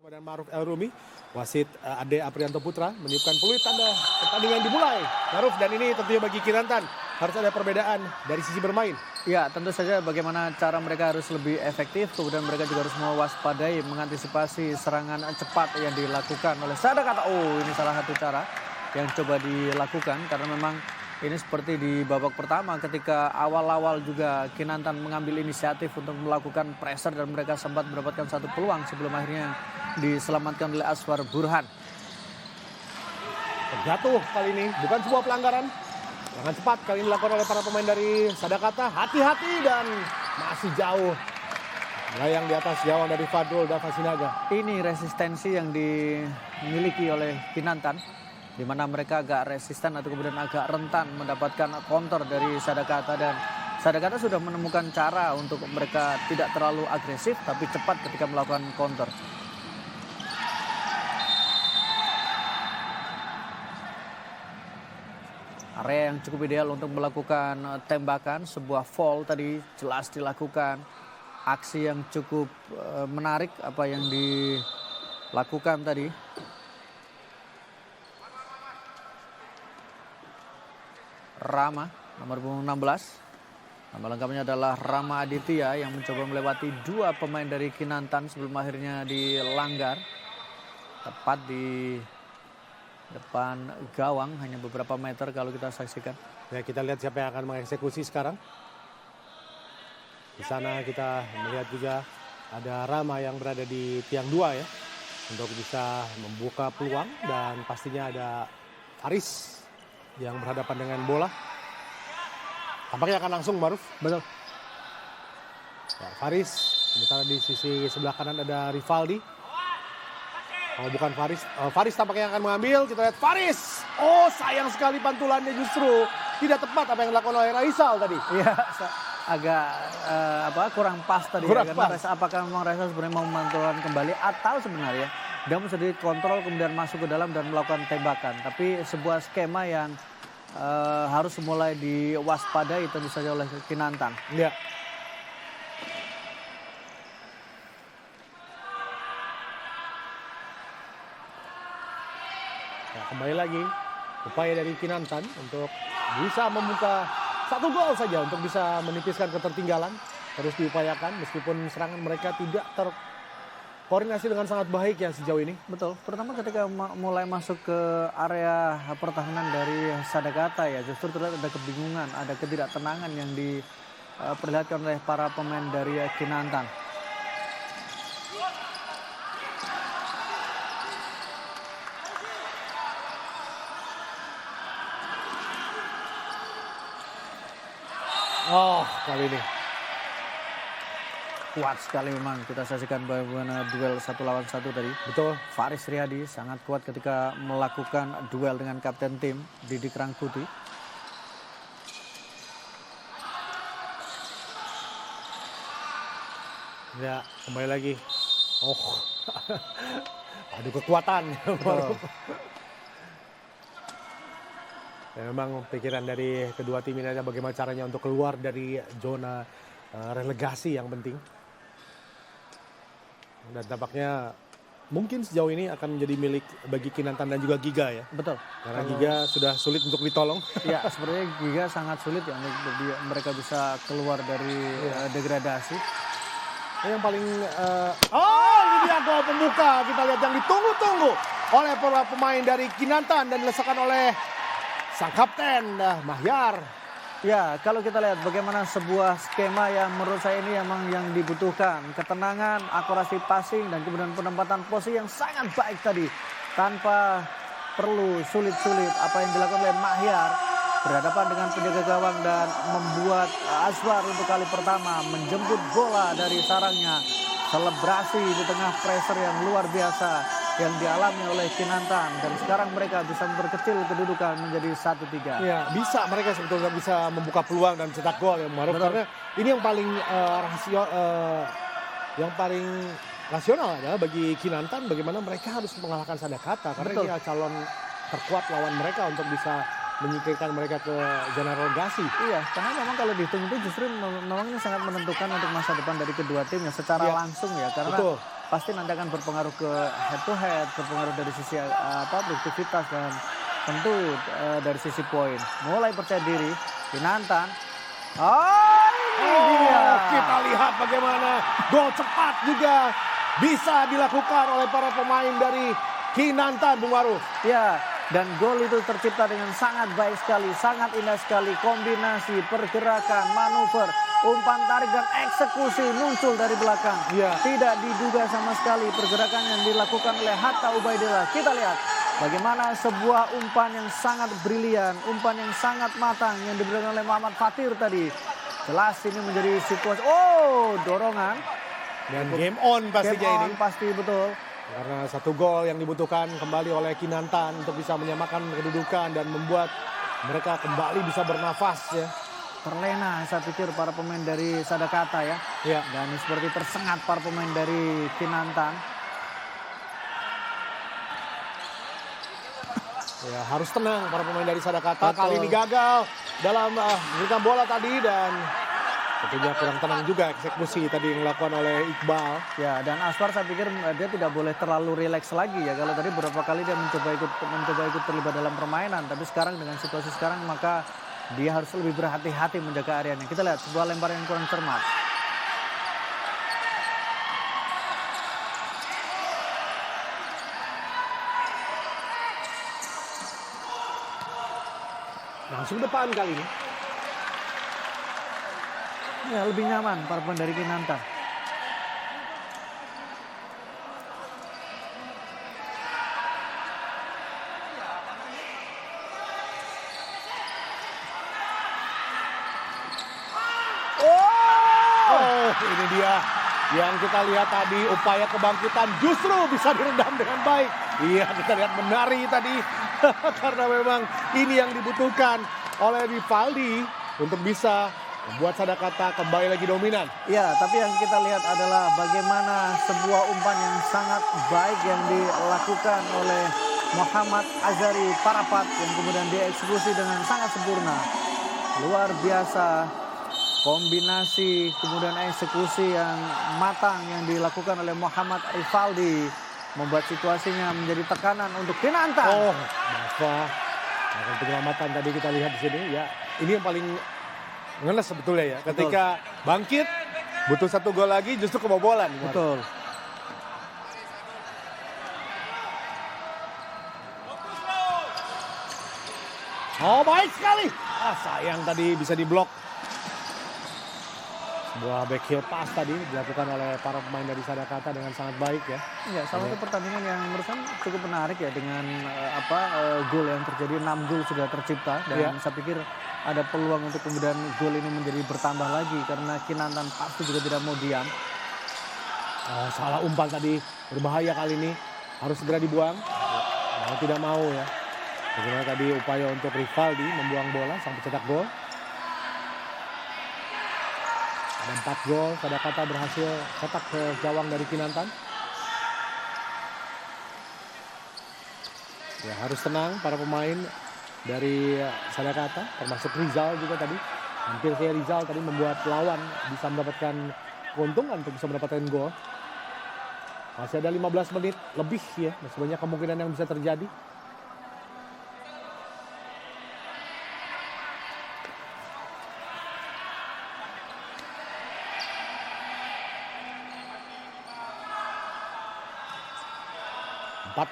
Dan Maruf El Rumi, wasit Ade Aprianto Putra meniupkan peluit tanda pertandingan dimulai. Maruf, dan ini tentunya bagi Kinantan harus ada perbedaan dari sisi bermain. Ya, tentu saja bagaimana cara mereka harus lebih efektif, kemudian mereka juga harus mewaspadai, mengantisipasi serangan cepat yang dilakukan oleh Sadakata. Oh, ini salah satu cara yang coba dilakukan karena memang ini seperti di babak pertama ketika awal-awal juga Kinantan mengambil inisiatif untuk melakukan pressure dan mereka sempat mendapatkan satu peluang sebelum akhirnya diselamatkan oleh Aswar Burhan. Terjatuh kali ini, bukan sebuah pelanggaran. Serangan cepat kali ini dilakukan oleh para pemain dari Sadakata. Hati-hati dan masih jauh. Melayang di atas gawang dari Fadrul Davasinaga. Ini resistensi yang dimiliki oleh Kinantan, di mana mereka agak resisten atau kemudian agak rentan mendapatkan counter dari Sadakata, dan Sadakata sudah menemukan cara untuk mereka tidak terlalu agresif tapi cepat ketika melakukan counter. Area yang cukup ideal untuk melakukan tembakan, sebuah foul tadi jelas dilakukan. Aksi yang cukup menarik apa yang dilakukan tadi. Rama, nomor punggung 16. Nama lengkapnya adalah Rama Aditya yang mencoba melewati dua pemain dari Kinantan sebelum akhirnya dilanggar. Tepat di depan gawang, hanya beberapa meter kalau kita saksikan. Ya, kita lihat siapa yang akan mengeksekusi sekarang. Di sana kita melihat juga ada Rama yang berada di tiang 2 ya, untuk bisa membuka peluang, dan pastinya ada Faris yang berhadapan dengan bola. Tampaknya akan langsung, Maruf. Betul. Ya, Faris, sementara di sisi sebelah kanan ada Rivaldi. Oh, bukan Faris. Faris tampaknya akan mengambil. Kita lihat Faris. Oh, sayang sekali pantulannya, justru tidak tepat apa yang dilakukan oleh Raisal tadi. Iya, agak kurang pas tadi. Kurang Karena pas. apakah memang Raisal sebenarnya mau memantulkan kembali atau sebenarnya dia bisa dikontrol kemudian masuk ke dalam dan melakukan tembakan. Tapi sebuah skema yang harus mulai diwaspadai tentu saja oleh Kinantan. Ya. Ya, kembali lagi upaya dari Kinantan untuk bisa membuka satu gol saja untuk bisa menipiskan ketertinggalan. Terus diupayakan meskipun serangan mereka tidak terkoordinasi dengan sangat baik ya sejauh ini. Betul, terutama ketika mulai masuk ke area pertahanan dari Sadakata ya, justru terlihat ada kebingungan, ada ketidaktenangan yang diperlihatkan oleh para pemain dari Kinantan. Oh, kali ini. Kuat sekali memang kita saksikan bagaimana duel 1 lawan 1 tadi. Betul. Faris Riyadi sangat kuat ketika melakukan duel dengan kapten tim Didik Rangkuti. Ya, kembali lagi. Oh, aduh kekuatan. Ya, memang pikiran dari kedua tim ini adalah bagaimana caranya untuk keluar dari zona relegasi yang penting. Dan tampaknya mungkin sejauh ini akan menjadi milik bagi Kinantan dan juga Giga ya. Betul. Karena Giga sudah sulit untuk ditolong. Ya, sebenarnya Giga sangat sulit ya untuk mereka bisa keluar dari degradasi. Yang paling ini dia gol pembuka, kita lihat yang ditunggu-tunggu oleh para pemain dari Kinantan dan dilesakan oleh sang kapten Mahyar. Ya, kalau kita lihat bagaimana sebuah skema yang menurut saya ini memang yang dibutuhkan. Ketenangan, akurasi passing, dan kemudian penempatan posisi yang sangat baik tadi. Tanpa perlu sulit-sulit apa yang dilakukan oleh Mahyar. Berhadapan dengan penjaga gawang dan membuat Aswar untuk kali pertama menjemput bola dari sarangnya. Selebrasi di tengah pressure yang luar biasa yang dialami oleh Kinantan, dan sekarang mereka bisa memperkecil kedudukan menjadi 1-3. Ya, bisa mereka sebetulnya bisa membuka peluang dan cetak gol ya, Maruf. Karena ini yang paling rasional adalah bagi Kinantan bagaimana mereka harus mengalahkan Sadakata karena dia calon terkuat lawan mereka untuk bisa menyingkirkan mereka ke zona relegasi. Iya, karena memang kalau dihitung itu justru memang ini sangat menentukan untuk masa depan dari kedua tim ya secara langsung ya. Karena pasti nanti akan berpengaruh ke head to head, berpengaruh dari sisi produktivitas dan tentu dari sisi poin. Mulai percaya diri, Kinantan. Oh, ini dia. Kita lihat bagaimana gol cepat juga bisa dilakukan oleh para pemain dari Kinantan, Bung Maruf. Ya, dan gol itu tercipta dengan sangat baik sekali, sangat indah sekali. Kombinasi, pergerakan, manuver, umpan tarik dan eksekusi muncul dari belakang. Ya. Tidak diduga sama sekali pergerakan yang dilakukan oleh Hatta Ubaidillah. Kita lihat bagaimana sebuah umpan yang sangat brilian, umpan yang sangat matang yang diberikan oleh Muhammad Fatir tadi. Jelas ini menjadi situasi, dorongan. Dan game on pastinya Game on, ini. pasti betul. Karena satu gol yang dibutuhkan kembali oleh Kinantan untuk bisa menyamakan kedudukan dan membuat mereka kembali bisa bernafas ya. Terlena saya pikir para pemain dari Sadakata ya. Ya. Dan seperti tersengat para pemain dari Kinantan. Ya, harus tenang para pemain dari Sadakata. Betul. Kali ini gagal dalam memberikan bola tadi dan tentunya kurang tenang juga eksekusi tadi yang dilakukan oleh Iqbal. Ya, dan Asfar saya pikir dia tidak boleh terlalu rileks lagi ya. Kalau tadi beberapa kali dia mencoba ikut terlibat dalam permainan, tapi sekarang dengan situasi sekarang maka dia harus lebih berhati-hati menjaga areanya. Kita lihat sebuah lemparan yang kurang cermat. Langsung depan kali ini. Ya, lebih nyaman para pemain dari Kinantan. Ini dia yang kita lihat tadi, upaya kebangkitan justru bisa diredam dengan baik. Iya, kita lihat menari tadi karena memang ini yang dibutuhkan oleh Rivaldi untuk bisa membuat Sadakata kembali lagi dominan. Ya, tapi yang kita lihat adalah bagaimana sebuah umpan yang sangat baik yang dilakukan oleh Muhammad Azari Parapat yang kemudian dieksekusi dengan sangat sempurna. Luar biasa. Kombinasi kemudian eksekusi yang matang yang dilakukan oleh Muhammad Rivaldi membuat situasinya menjadi tekanan untuk Kinantan. Dava melakukan penyelamatan tadi kita lihat di sini ya. Ini yang paling ngenes sebetulnya ya. Ketika bangkit butuh satu gol lagi justru kebobolan. Betul. Baik sekali. Sayang tadi bisa diblok. Sebuah back heel pass tadi dilakukan oleh para pemain dari Sadakata dengan sangat baik ya. Ya, salah satu pertandingan yang menurut saya cukup menarik ya dengan gol yang terjadi, 6 gol sudah tercipta dan saya pikir ada peluang untuk kemudian gol ini menjadi bertambah lagi karena Kinantan pasti juga tidak mau diam. Salah umpan tadi berbahaya kali ini, harus segera dibuang. Tidak mau ya. Bagaimana tadi upaya untuk Rivaldi membuang bola sampai cetak gol. Ada 4 gol, Sadakata berhasil cetak ke gawang dari Kinantan. Ya, harus tenang para pemain dari Sadakata, termasuk Rizal juga tadi. Hampir saja Rizal tadi membuat lawan bisa mendapatkan keuntungan untuk bisa mendapatkan gol. Masih ada 15 menit lebih ya, masih banyak kemungkinan yang bisa terjadi.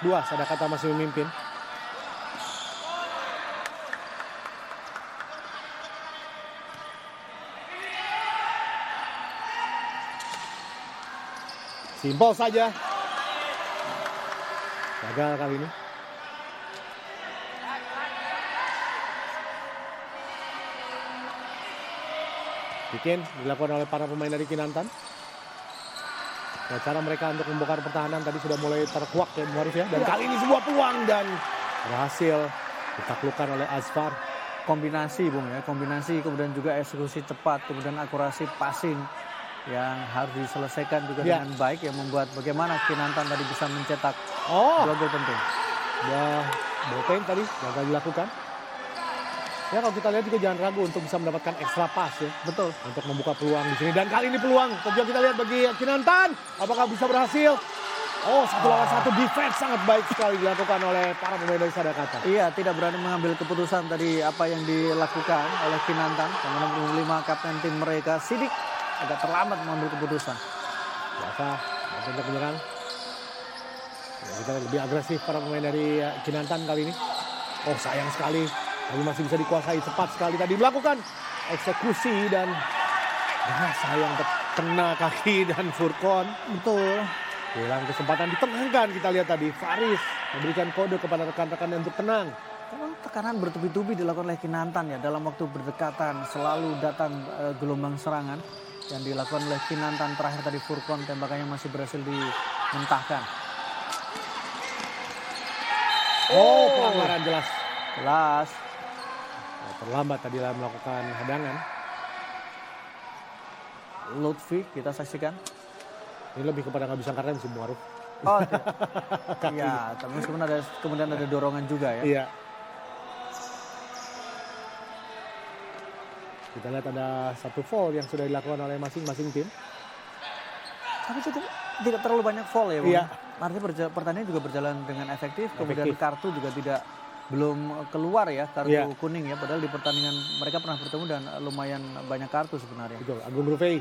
Sadakata masih memimpin. Simpel saja. Gagal kali ini. Bikin dilakukan oleh para pemain dari Kinantan. Nah, cara mereka untuk membongkar pertahanan tadi sudah mulai terkuak ya Bung Arif ya. Dan kali ini sebuah peluang dan berhasil ditaklukkan oleh Asfar. Kombinasi Bung ya, kombinasi kemudian juga eksekusi cepat, kemudian akurasi passing yang harus diselesaikan juga dengan baik yang membuat bagaimana Kinantan tadi bisa mencetak 2 gol penting. Buah ballpoint tadi gagal dilakukan. Ya kalau kita lihat juga jangan ragu untuk bisa mendapatkan extra pass ya. Betul. Untuk membuka peluang di sini. Dan kali ini peluang. Tentunya kita lihat bagi Kinantan. Apakah bisa berhasil? Oh, 1 lawan 1 defense sangat baik sekali dilakukan oleh para pemain dari Sadakata. Iya, tidak berani mengambil keputusan tadi apa yang dilakukan oleh Kinantan. Karena nomor 5 kapten tim mereka, Sidik, agak terlambat mengambil keputusan. Biasa, untuk menyerang. Ya, kita lebih agresif para pemain dari Kinantan kali ini. Oh, sayang sekali. Tapi masih bisa dikuasai, cepat sekali tadi melakukan eksekusi dan sayang kena kaki dan Furkon. Betul. Hilang kesempatan ditenangkan, kita lihat tadi Faris memberikan kode kepada rekan-rekannya untuk tenang. Memang tekanan bertubi-tubi dilakukan oleh Kinantan ya. Dalam waktu berdekatan selalu datang gelombang serangan yang dilakukan oleh Kinantan. Terakhir tadi Furkon tembakannya masih berhasil dimentahkan. Oh, pelanggaran jelas. Jelas. Terlambat tadi dalam melakukan hadangan. Lutfi kita saksikan. Ini lebih kepada nggak bisa karena si Muaruf. Oh tidak. Iya, tapi kemudian ada dorongan juga ya. Iya. Kita lihat ada satu foul yang sudah dilakukan oleh masing-masing tim. Tapi cukup tidak terlalu banyak foul ya, Bang. Iya. Artinya pertandingan juga berjalan dengan efektif. Kemudian kartu juga belum keluar ya, kartu kuning ya. Padahal di pertandingan mereka pernah bertemu dan lumayan banyak kartu sebenarnya. Betul, Agung Rufai.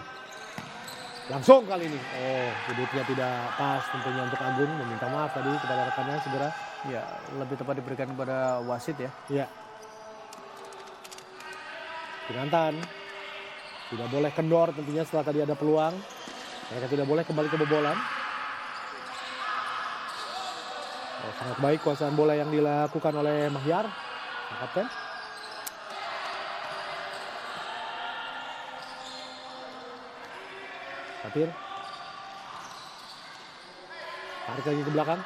Langsung kali ini. Oh, sudutnya tidak pas tentunya untuk Agung. Meminta maaf tadi kepada rekannya segera. Ya, lebih tepat diberikan kepada wasit ya. Iya. Kinantan tidak boleh kendor tentunya setelah tadi ada peluang. Mereka tidak boleh kembali kebobolan. Oh, sangat baik kuasaan bola yang dilakukan oleh Mahyar, kapten. Fatir. Tarik lagi ke belakang.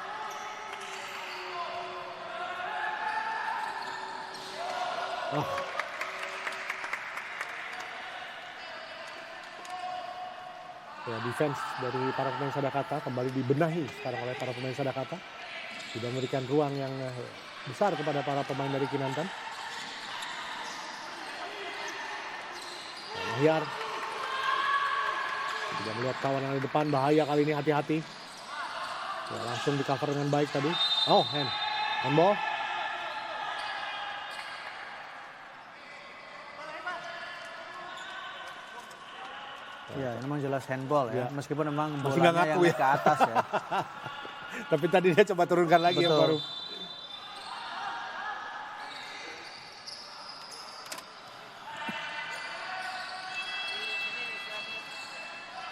Oh. Ya, defense dari para pemain Sadakata kembali dibenahi sekarang oleh para pemain Sadakata. Sudah memberikan ruang yang besar kepada para pemain dari Kinantan. Mahyar. Tidak melihat kawan yang di depan, bahaya kali ini, hati-hati. Ya, langsung di cover dengan baik tadi. Oh, handball. Ya, memang jelas handball ya. Meskipun memang masih bolanya yang ya ke atas ya. Tapi tadi dia coba turunkan lagi yang baru.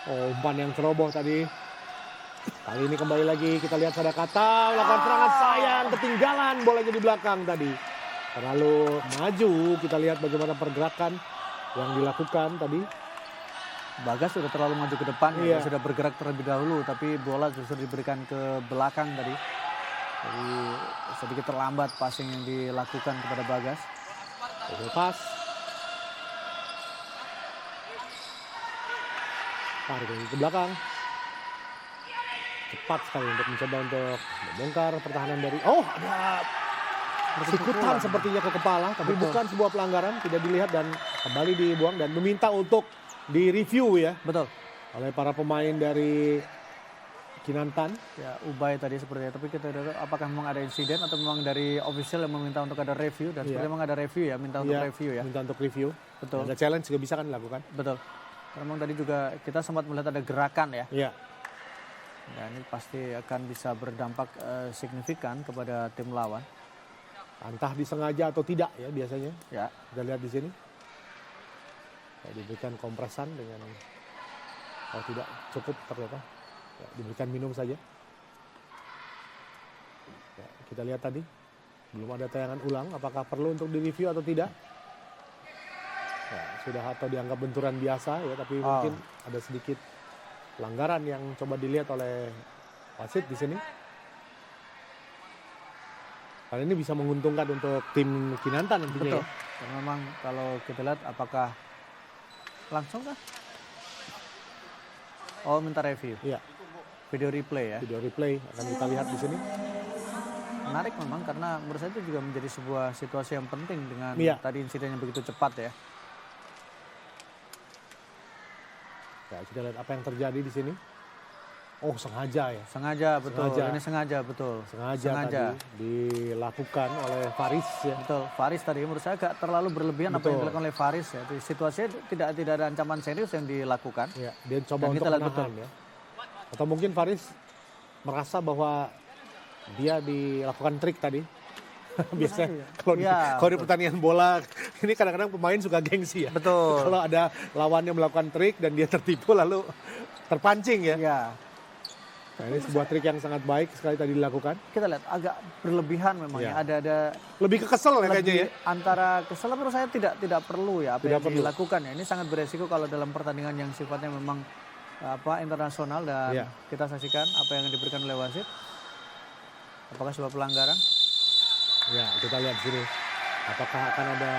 Oh, umpan yang ceroboh tadi. Kali ini kembali lagi kita lihat Sadakata melakukan serangan sayang, ketinggalan bolanya di belakang tadi. Terlalu maju, kita lihat bagaimana pergerakan yang dilakukan tadi. Bagas sudah terlalu maju ke depan, ya, sudah bergerak terlebih dahulu, tapi bola justru diberikan ke belakang tadi. Jadi sedikit terlambat passing yang dilakukan kepada Bagas. Pas. Tarik lagi ke belakang. Cepat sekali untuk mencoba untuk membongkar pertahanan dari... Oh, ada sikutan sepertinya ke kepala, tapi bukan sebuah pelanggaran, tidak dilihat dan kembali dibuang dan meminta untuk direview ya. Betul. Oleh para pemain dari Kinantan. Ya, Ubay tadi seperti itu. Tapi kita tahu apakah memang ada insiden atau memang dari official yang meminta untuk ada review. Dan seperti memang ada review ya, minta untuk review ya. Minta untuk review. Betul. Ada challenge juga bisa kan dilakukan. Betul. Karena memang tadi juga kita sempat melihat ada gerakan ya. Iya. Ya, ini pasti akan bisa berdampak signifikan kepada tim lawan. Entah disengaja atau tidak ya biasanya. Ya. Kita lihat di sini. Diberikan kompresan dengan tidak cukup ternyata. Ya, diberikan minum saja. Ya, kita lihat tadi belum ada tayangan ulang. Apakah perlu untuk direview atau tidak? Ya, sudah atau dianggap benturan biasa ya, tapi mungkin ada sedikit pelanggaran yang coba dilihat oleh wasit di sini. Kali ini bisa menguntungkan untuk tim Kinantan nantinya. Betul. Ya. Karena memang kalau kita lihat apakah langsung kah? Oh, minta review. Iya. Video replay ya. Video replay akan kita lihat di sini. menarik memang karena menurut saya itu juga menjadi sebuah situasi yang penting dengan Iya. tadi insiden yang begitu cepat ya. Ya, kita lihat apa yang terjadi di sini. Oh, sengaja ya. Sengaja betul, Sengaja. ini sengaja betul. Sengaja tadi dilakukan oleh Faris ya. Betul, Faris tadi menurut saya agak terlalu berlebihan apa yang Betul. dilakukan oleh Faris ya. Situasinya tidak ada ancaman serius yang dilakukan. Ya, dia coba Dan untuk kita lihat menahan ya. Atau mungkin Faris merasa bahwa dia dilakukan trik tadi. Biasanya kalau Iya, di pertandingan bola ini kadang-kadang pemain suka gengsi ya. Betul. Kalau ada lawannya melakukan trik dan dia tertipu lalu terpancing ya. Ya, Nah, ini sebuah trik yang sangat baik sekali tadi dilakukan. kita lihat agak berlebihan memang Iya. ya. Ada Lebih ke kesel ya kayaknya ya. antara kesel menurut saya tidak perlu ya apa Tidak yang perlu. dilakukan ya. Ini sangat beresiko kalau dalam pertandingan yang sifatnya memang internasional dan Iya. kita saksikan apa yang diberikan oleh wasit. Apakah sebuah pelanggaran? Ya, kita lihat sini. Apakah akan ada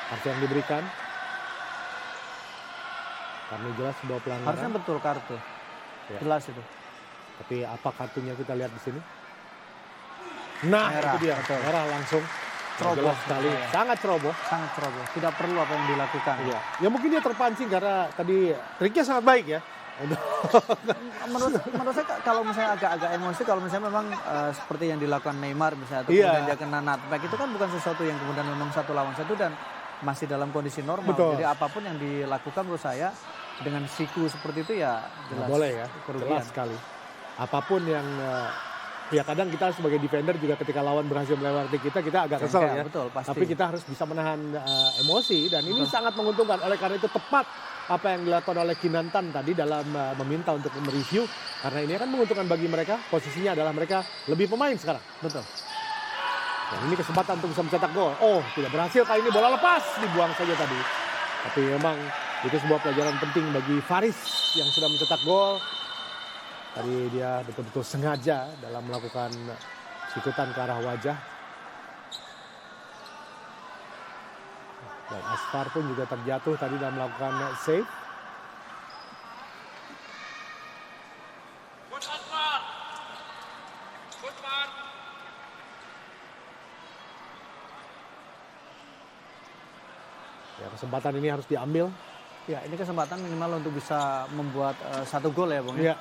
kartu yang diberikan? Karena jelas sebuah pelanggaran. Harusnya betul kartu. Ya. Jelas itu. Tapi apa kartunya kita lihat di sini? Nah, Merah, itu dia. betul. Merah langsung. Ceroboh. Jelas sekali. Ya. Sangat ceroboh. Sangat ceroboh. Tidak perlu apa yang dilakukan. Iya. Ya mungkin dia terpancing karena tadi triknya sangat baik ya. menurut saya kalau misalnya agak emosi kalau misalnya memang seperti yang dilakukan Neymar misalnya atau Iya. kemudian dia kena nutmeg itu kan bukan sesuatu yang kemudian memang 1 lawan 1 dan masih dalam kondisi normal. Betul. Jadi apapun yang dilakukan menurut saya dengan siku seperti itu ya Nggak jelas boleh ya. kerugian. Jelas sekali. Apapun yang ya kadang kita sebagai defender juga ketika lawan berhasil melewati kita agak kesel Ya, ya. betul, pasti. Tapi kita harus bisa menahan emosi dan ini sangat menguntungkan. Oleh karena itu tepat apa yang dilakukan oleh Kinantan tadi dalam meminta untuk mereview karena ini akan menguntungkan bagi mereka. Posisinya adalah mereka lebih pemain sekarang. Betul. Dan ini kesempatan untuk bisa mencetak gol. Oh, tidak berhasil kali ini, bola lepas, dibuang saja tadi. Tapi memang itu sebuah pelajaran penting bagi Faris yang sudah mencetak gol. Tadi dia betul-betul sengaja dalam melakukan sikutan ke arah wajah. Dan Aspar pun juga terjatuh tadi dalam melakukan save. Ya, kesempatan ini harus diambil. Ya, ini kesempatan minimal untuk bisa membuat 1 gol ya, Bang. Ya,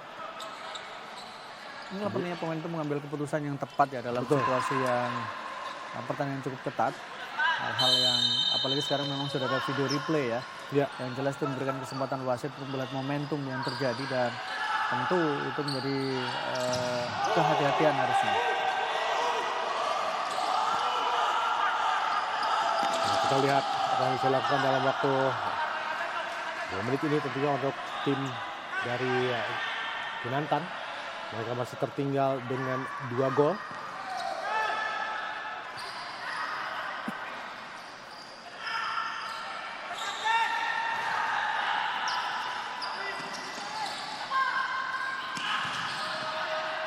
Inilah pentingnya pemain itu mengambil keputusan yang tepat ya dalam Betul. situasi yang pertandingan cukup ketat. Hal-hal yang apalagi sekarang memang sudah ada video replay ya. ya. Yang jelas itu memberikan kesempatan wasit untuk melihat momentum yang terjadi dan tentu itu menjadi kehati-hatian harusnya. Nah, kita lihat apa yang bisa dilakukan dalam waktu 2 menit ini tentunya untuk tim dari Kinantan. Mereka masih tertinggal dengan 2 gol.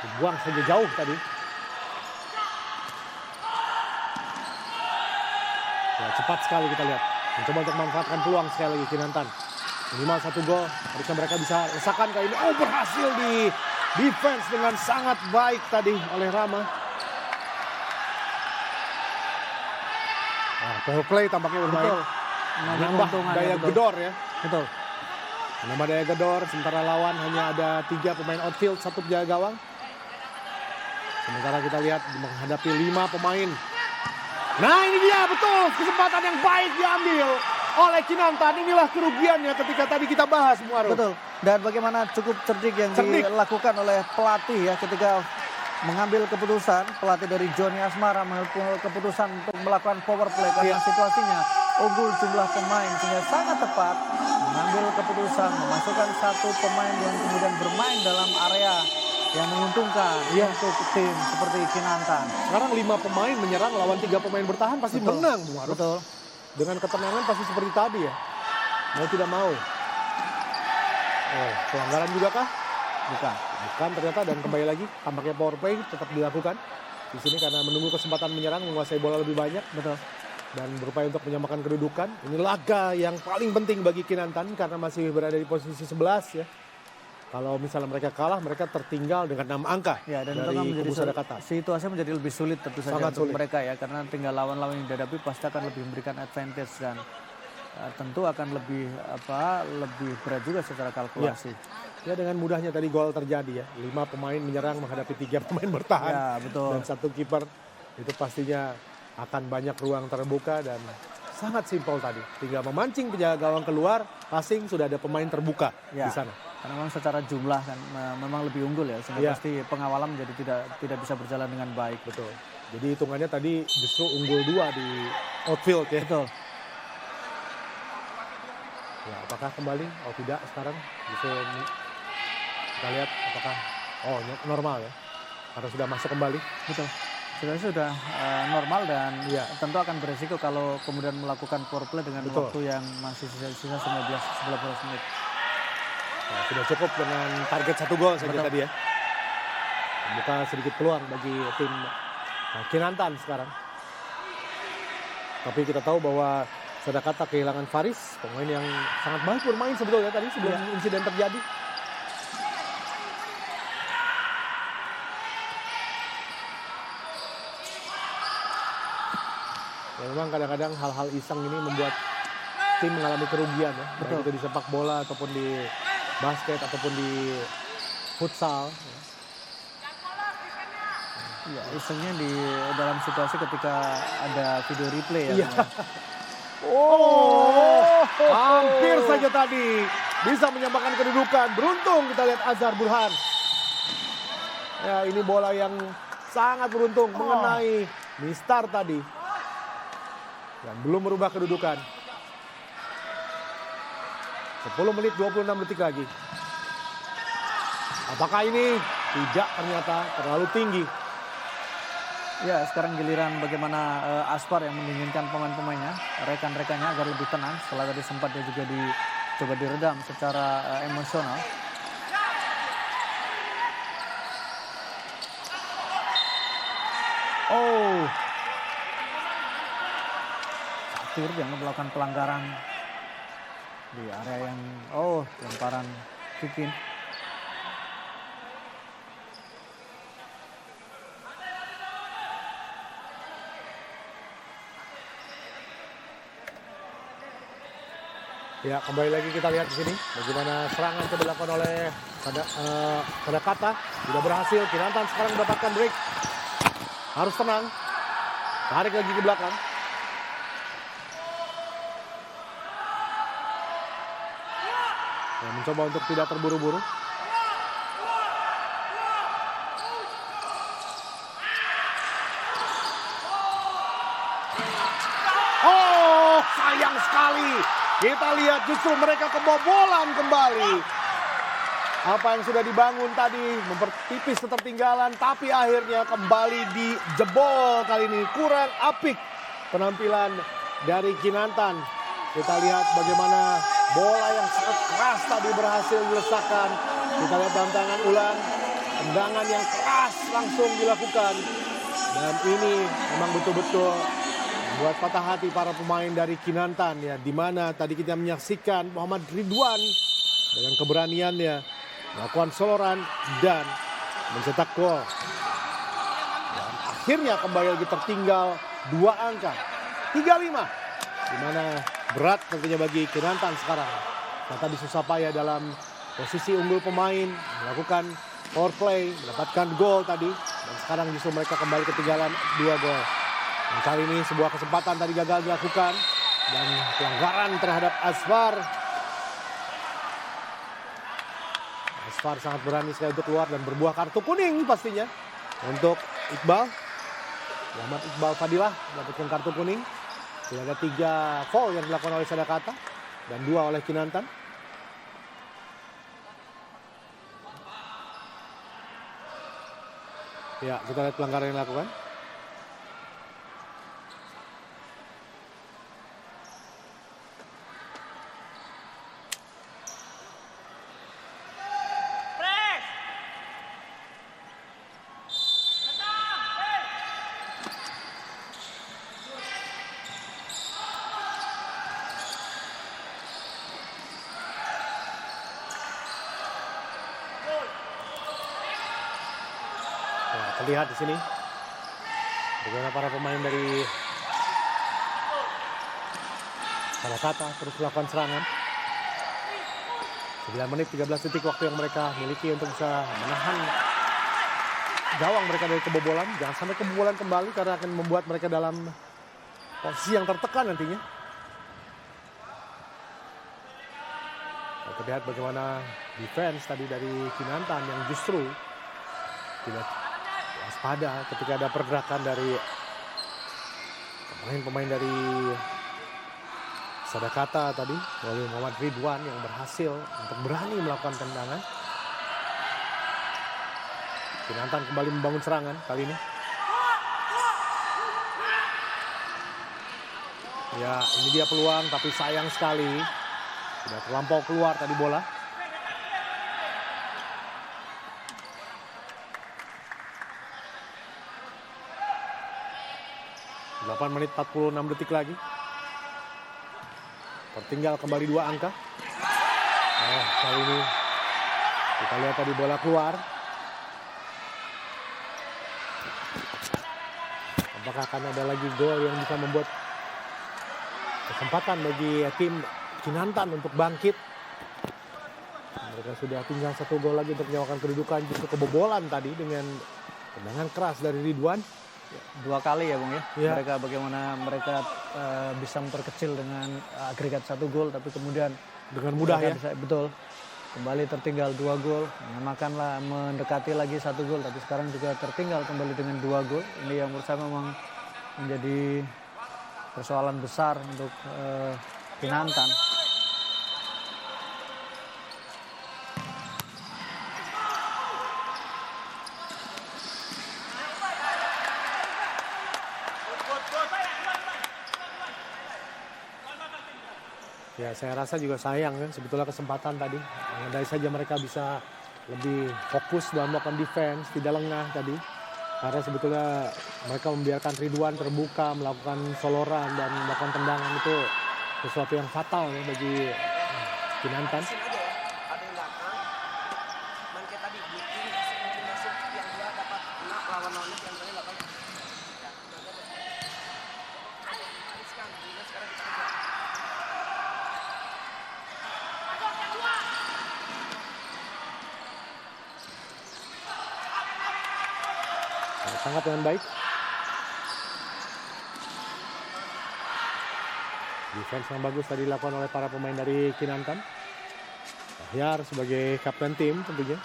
Dibuang saja jauh tadi. Ya, cepat sekali kita lihat. Mencoba untuk memanfaatkan peluang sekali lagi Kinantan. Minimal 1 gol. Harusnya mereka bisa lesakan kali ini. Oh, berhasil di defense dengan sangat baik tadi oleh Rama. Nah, power play tampaknya bermain. Betul. Menambah keuntungan ya, daya betul. gedor ya. Betul. Menambah daya gedor. Sementara lawan hanya ada 3 pemain outfield, 1 penjaga gawang. Sementara kita lihat menghadapi 5 pemain. Nah, ini dia betul kesempatan yang baik diambil oleh Kinantan. Inilah kerugiannya ketika tadi kita bahas, Muaro. Betul. Dan bagaimana cukup cerdik yang Cerdik. dilakukan oleh pelatih ya ketika mengambil keputusan, pelatih dari Johnny Asmara mengambil keputusan untuk melakukan power play karena Iya. situasinya unggul jumlah pemain sehingga sangat tepat mengambil keputusan memasukkan 1 pemain yang kemudian bermain dalam area yang menguntungkan Iya. untuk tim seperti Kinantan. Sekarang 5 pemain menyerang lawan 3 pemain bertahan pasti Betul. menang, Muaro. Betul. Dengan ketenangan pasti seperti tadi ya. Mau tidak mau. Oh, pelanggaran juga kah? Bukan. Bukan ternyata, dan kembali lagi tampaknya power play tetap dilakukan di sini karena menunggu kesempatan menyerang, menguasai bola lebih banyak. Betul. Dan berupaya untuk menyamakan kedudukan. Ini laga yang paling penting bagi Kinantan karena masih berada di posisi 11 ya. Kalau misalnya mereka kalah, mereka tertinggal dengan 6 angka Ya, dan itu dari akan menjadi kubu Sadakata. situasinya menjadi lebih sulit tentu saja Sangat untuk sulit. mereka ya, karena tinggal lawan-lawan yang dihadapi pasti akan lebih memberikan advantage dan tentu akan lebih berat juga secara kalkulasi. Ya, dengan mudahnya tadi gol terjadi ya. 5 pemain menyerang menghadapi 3 pemain bertahan. Ya, betul. Dan 1 kiper. Itu pastinya akan banyak ruang terbuka dan sangat simpel tadi. Tinggal memancing penjaga gawang keluar, passing sudah ada pemain terbuka Ya, di sana. karena memang secara jumlah kan memang lebih unggul ya, sehingga Ya. pasti pengawalan menjadi tidak bisa berjalan dengan baik. Betul. Jadi hitungannya tadi justru unggul 2 di outfield ya. Betul. Ya, apakah kembali? Oh tidak sekarang. Justru kita lihat apakah normal ya. Karena sudah masuk kembali. Betul. Sudah normal dan Iya. tentu akan beresiko kalau kemudian melakukan power play dengan Betul. waktu yang masih sisa 19 menit. Nah, sudah cukup dengan target 1 gol saja Betul. tadi ya. Membuka sedikit peluang bagi tim Kinantan sekarang. Tapi kita tahu bahwa Sadakata kehilangan Faris, pemain yang sangat baik bermain sebetulnya tadi sebelum insiden terjadi. Ya, memang kadang-kadang hal-hal iseng ini membuat tim mengalami kerugian ya. Baik itu di sepak bola ataupun di basket ataupun di futsal. Ya, isengnya di dalam situasi ketika ada video replay ya. Iya. Oh, hampir saja tadi bisa menyamakan kedudukan. Beruntung kita lihat Azhar Burhan. Ya, ini bola yang sangat beruntung mengenai Mistar tadi. Dan belum merubah kedudukan. 10 menit 26 detik lagi. Apakah ini? Tidak, ternyata terlalu tinggi. Ya, sekarang giliran bagaimana Aspar yang mendinginkan pemain-pemainnya, rekan-rekannya agar lebih tenang setelah tadi sempat dia juga coba diredam secara emosional. Oh, Satir yang melakukan pelanggaran di area yang lemparan Kikin. Ya, kembali lagi kita lihat di sini bagaimana serangan coba dilakukan oleh Sadakata. Tidak berhasil. Kinantan sekarang mendapatkan break. Harus tenang. Tarik lagi ke belakang. Ya, mencoba untuk tidak terburu-buru. Oh, sayang sekali. Kita lihat justru mereka kebobolan kembali. Apa yang sudah dibangun tadi mempertipis ketertinggalan, tapi akhirnya kembali dijebol kali ini. Kurang apik penampilan dari Kinantan. Kita lihat bagaimana bola yang sangat keras tadi berhasil dilesakkan. Kita lihat tantangan ulang, tendangan yang keras langsung dilakukan. Dan ini memang betul-betul buat patah hati para pemain dari Kinantan ya, di mana tadi kita menyaksikan Muhammad Ridwan dengan keberaniannya melakukan soloran dan mencetak gol. Dan akhirnya kembali lagi tertinggal 2 angka, 3-5. Di mana berat tentunya bagi Kinantan sekarang. Nah, tadi susah payah dalam posisi unggul pemain, melakukan power play, mendapatkan gol tadi. Dan sekarang justru mereka kembali ketinggalan 2 gol. Dan kali ini sebuah kesempatan tadi gagal dilakukan. Dan pelanggaran terhadap Asfar. Asfar sangat berani sekali untuk keluar dan berbuah kartu kuning pastinya. Untuk Iqbal. Muhammad Iqbal Fadilah mendapatkan kartu kuning. Sudah ada 3 foul yang dilakukan oleh Sadakata. Dan 2 oleh Kinantan. Ya, kita lihat pelanggaran yang dilakukan. Nah, terlihat di sini bagaimana para pemain dari Sadakata terus melakukan serangan. 9 menit 13 detik waktu yang mereka miliki untuk bisa menahan gawang mereka dari kebobolan. Jangan sampai kebobolan kembali karena akan membuat mereka dalam posisi yang tertekan nantinya. Kita lihat bagaimana defense tadi dari Kinantan yang justru tidak waspada ketika ada pergerakan dari pemain-pemain dari Sadakata tadi, melalui Muhammad Ridwan yang berhasil untuk berani melakukan tendangan. Kinantan kembali membangun serangan kali ini. Ya, ini dia peluang tapi sayang sekali. Sudah terlampau keluar tadi bola. Delapan menit 46 detik lagi. Tertinggal kembali 2 angka. Kali ini kita lihat tadi bola keluar. Apakah akan ada lagi gol yang bisa membuat kesempatan bagi tim Kinantan untuk bangkit? Mereka sudah tinggal 1 gol lagi untuk menyawakan kedudukan, justru kebobolan tadi dengan tendangan keras dari Ridwan. 2 kali ya Bung ya. Ya. Bagaimana mereka bisa memperkecil dengan agregat 1 gol, tapi kemudian Dengan mudah ya. bisa, betul. Kembali tertinggal 2 gol, menyamakanlah mendekati lagi 1 gol, tapi sekarang juga tertinggal kembali dengan 2 gol. Ini yang menurut saya memang menjadi persoalan besar untuk Kinantan. Ya, saya rasa juga sayang kan sebetulnya kesempatan tadi. Andai saja mereka bisa lebih fokus dalam melakukan defense, tidak lengah tadi. Karena sebetulnya mereka membiarkan Ridwan terbuka, melakukan soloran dan melakukan tendangan itu sesuatu yang fatal ya bagi Kinantan. Ada yang datang, main kayak tadi, mungkin masuk yang dia dapat kena lawan-lawannya yang lain lawan. Sangat dengan baik. Defense yang bagus tadi dilakukan oleh para pemain dari Kinantan. Bahyar sebagai kapten tim tentunya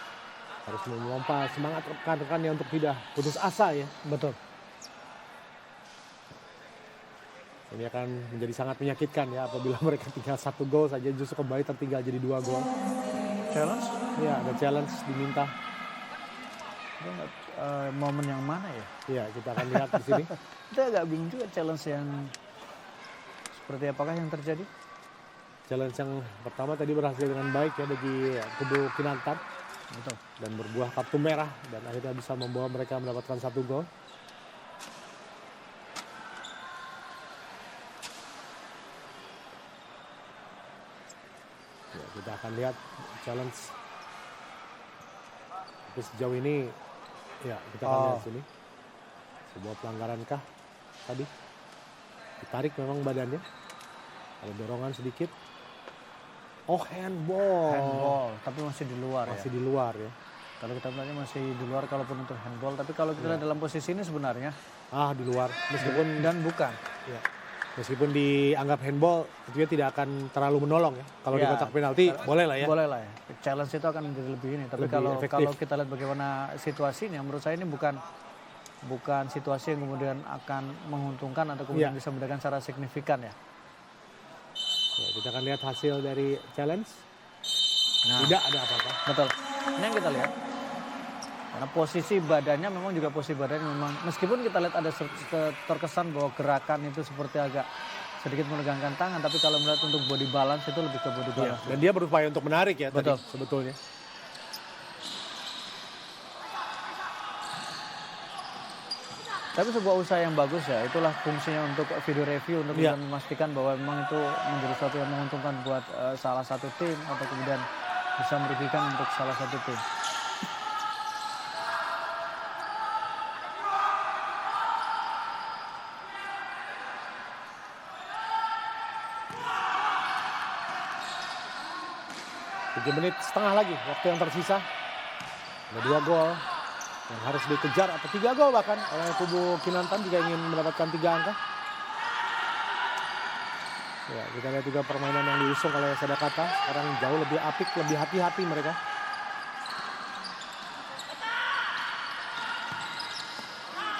harus memompa semangat rekan-rekannya untuk tidak putus asa ya. Betul. Ini akan menjadi sangat menyakitkan ya apabila mereka tinggal 1 gol saja justru kembali tertinggal jadi 2 gol. Challenge? Ya, ada challenge diminta. Momen yang mana ya? Ya, kita akan lihat di sini. Itu agak bingung juga challenge yang seperti apakah yang terjadi? Challenge yang pertama tadi berhasil dengan baik ya bagi kubu Kinantan. Betul. Dan berbuah kartu merah dan akhirnya bisa membawa mereka mendapatkan 1 gol. Ya, kita akan lihat challenge. Tapi sejauh ini ya kita akan lihat sini. Sebuah pelanggaran kah tadi? Ditarik memang badannya. Ada dorongan sedikit. Oh, handball. Handball, tapi masih di luar Masih ya. di luar ya. Kalau kita melihatnya masih di luar kalaupun untuk handball, tapi kalau kita lihat dalam posisi ini sebenarnya Di luar. Meskipun dan bukan. ya, meskipun dianggap handball, tentunya tidak akan terlalu menolong ya. Kalau di Ya, kotak penalti boleh lah ya. Boleh lah ya. Challenge itu akan menjadi lebih ini. Tapi Lebih kalau efektif. kita lihat bagaimana situasinya, menurut saya ini bukan situasi yang kemudian akan menguntungkan atau kemudian Iya. bisa membedakan secara signifikan ya. Ya, kita akan lihat hasil dari challenge. Nah, Tidak ada apa-apa. betul. Ini yang kita lihat. Karena posisi badannya memang juga posisi badannya memang meskipun kita lihat ada terkesan bahwa gerakan itu seperti agak sedikit menegangkan tangan, tapi kalau melihat untuk body balance itu lebih ke body Ya, balance. dan dia berupaya untuk menarik ya Betul. tadi sebetulnya. Tapi sebuah usaha yang bagus ya, itulah fungsinya untuk video review untuk Iya. bisa memastikan bahwa memang itu menjadi sesuatu yang menguntungkan buat salah satu tim atau kemudian bisa merugikan untuk salah satu tim. 3 menit setengah lagi waktu yang tersisa. Ada 2 gol yang harus dikejar atau 3 gol bahkan oleh kubu Kinantan jika ingin mendapatkan 3 angka. Ya, kita lihat juga permainan yang diusung oleh Sadakata. Sekarang jauh lebih apik, lebih hati-hati mereka.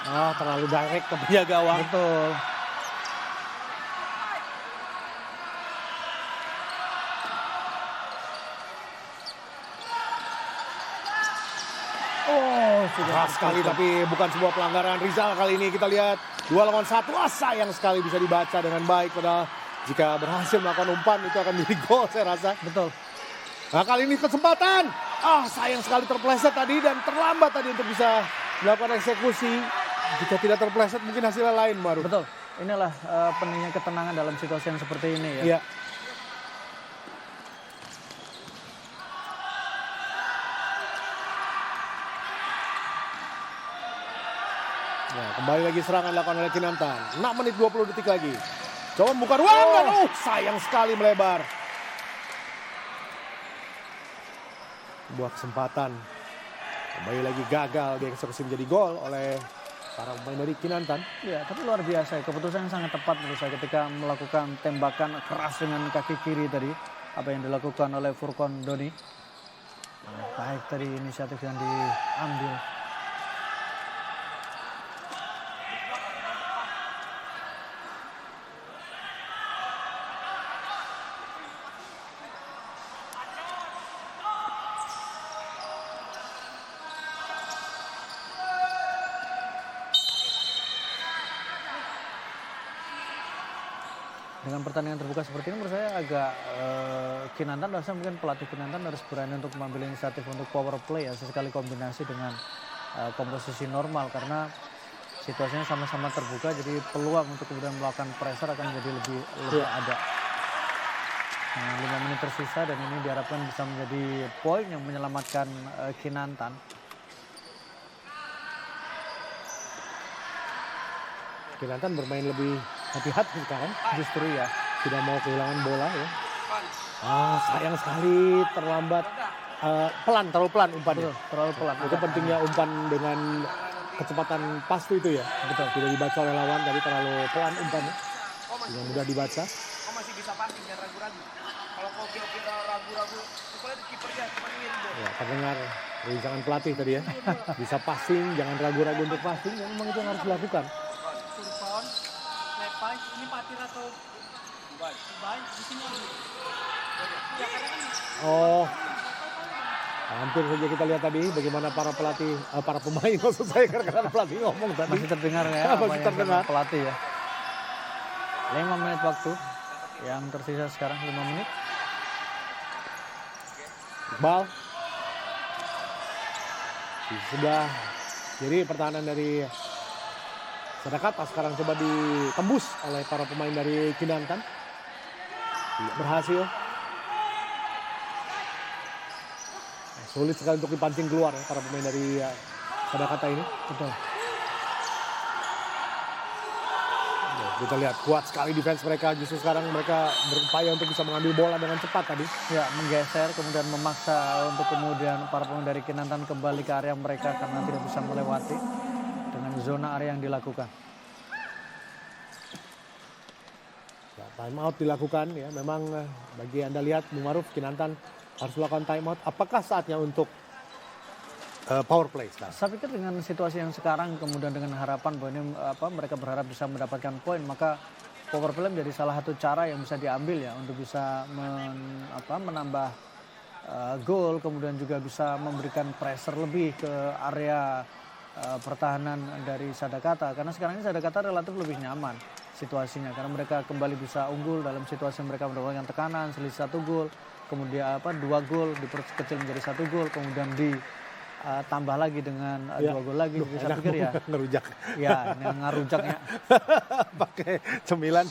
Terlalu direct ke penjaga gawang. Betul. Keras sekali tapi bukan sebuah pelanggaran. Rizal kali ini kita lihat 2 lawan 1. Sayang sekali bisa dibaca dengan baik. Padahal jika berhasil melakukan umpan itu akan menjadi gol saya rasa. Betul. Nah kali ini kesempatan. Sayang sekali terpleset tadi dan terlambat tadi untuk bisa melakukan eksekusi. Jika tidak terpleset mungkin hasilnya lain baru. Betul. Inilah pentingnya ketenangan dalam situasi yang seperti ini ya. Iya. Ya, kembali lagi serangan dilakukan oleh Kinantan. 6 menit 20 detik lagi. Coba membuka ruang dan sayang sekali melebar. Sebuah kesempatan. Kembali lagi gagal dieksekusi menjadi gol oleh para pemain dari Kinantan. Ya, tapi luar biasa. Keputusan yang sangat tepat menurut saya ketika melakukan tembakan keras dengan kaki kiri tadi. Apa yang dilakukan oleh Furkon Doni. Baik tadi inisiatif yang diambil. Dengan pertandingan terbuka seperti ini menurut saya agak Kinantan harusnya mungkin pelatih Kinantan harus berani untuk mengambil inisiatif untuk power play ya sesekali kombinasi dengan komposisi normal karena situasinya sama-sama terbuka jadi peluang untuk kemudian melakukan pressure akan jadi lebih ada. Nah, 5 menit tersisa dan ini diharapkan bisa menjadi poin yang menyelamatkan Kinantan. Kinantan bermain lebih hati-hati sekarang. Justru ya. Tidak mau kehilangan bola ya. Sayang sekali terlambat. Terlalu pelan umpannya. Betul, terlalu pelan. Itu pentingnya umpan dengan kecepatan pasti itu ya. Betul. Tidak dibaca oleh lawan tadi terlalu pelan umpannya. Tidak mudah dibaca. Kau masih bisa passing, jangan ragu-ragu. Kalau kau kira-kira ragu-ragu, pokoknya itu kipernya cuma ingin gol. Ya, terdengar jangan pelatih tadi ya. Bisa passing, jangan ragu-ragu untuk passing. Ya, memang itu yang harus dilakukan. Turpon, Lepai, ini Patir atau Dubai, di sini dulu. Ya karena kan Hampir saja kita lihat tadi bagaimana para pelatih, para pemain maksud saya karena pelatih ngomong tadi. Masih terdengar ya apa Masih yang terdengar. sama pelatih ya. 5 menit waktu yang tersisa sekarang 5 menit. Iqbal. Sudah. Jadi pertahanan dari Sadakata sekarang coba ditembus oleh para pemain dari Kinantan. Tidak berhasil. Sulit sekali untuk dipancing keluar ya para pemain dari Sadakata ini. Betul. Kita lihat kuat sekali defense mereka. Justru sekarang mereka berupaya untuk bisa mengambil bola dengan cepat tadi. Ya, menggeser kemudian memaksa untuk kemudian para pemain dari Kinantan kembali ke area mereka karena tidak bisa melewati dengan zona area yang dilakukan. Ya, time out dilakukan ya. Memang bagi Anda lihat Bung Maruf, Kinantan harus melakukan time out. Apakah saatnya untuk power play sekarang? Saya pikir dengan situasi yang sekarang kemudian dengan harapan bahwa ini mereka berharap bisa mendapatkan poin, maka power play menjadi salah satu cara yang bisa diambil ya untuk bisa menambah gol, kemudian juga bisa memberikan pressure lebih ke area pertahanan dari Sadakata karena sekarang ini Sadakata relatif lebih nyaman situasinya karena mereka kembali bisa unggul dalam situasi mereka mendapatkan tekanan selisih 1 gol, kemudian 2 gol diperkecil menjadi 1 gol, kemudian tambah lagi dengan 2 gol lagi. Saya pikir ya ngerujak. Ya, yang ngarujaknya Pakai cemilan.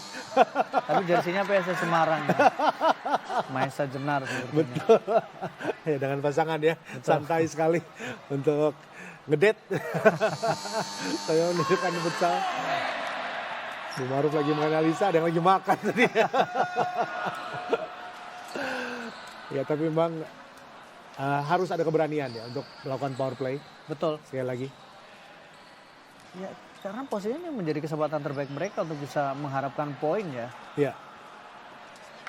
tapi jersinya PSS Semarang ya. Maesa Jenar sepertinya. Betul. Ya, dengan pasangan ya. Santai sekali untuk ngedate. Saya menunjukkan futsal. Bung Maruf lagi menganalisa, ada yang lagi makan tadi. Ya tapi memang harus ada keberanian ya untuk melakukan power play Betul. sekali lagi. Ya, karena posisinya ini menjadi kesempatan terbaik mereka untuk bisa mengharapkan poin ya. Ya,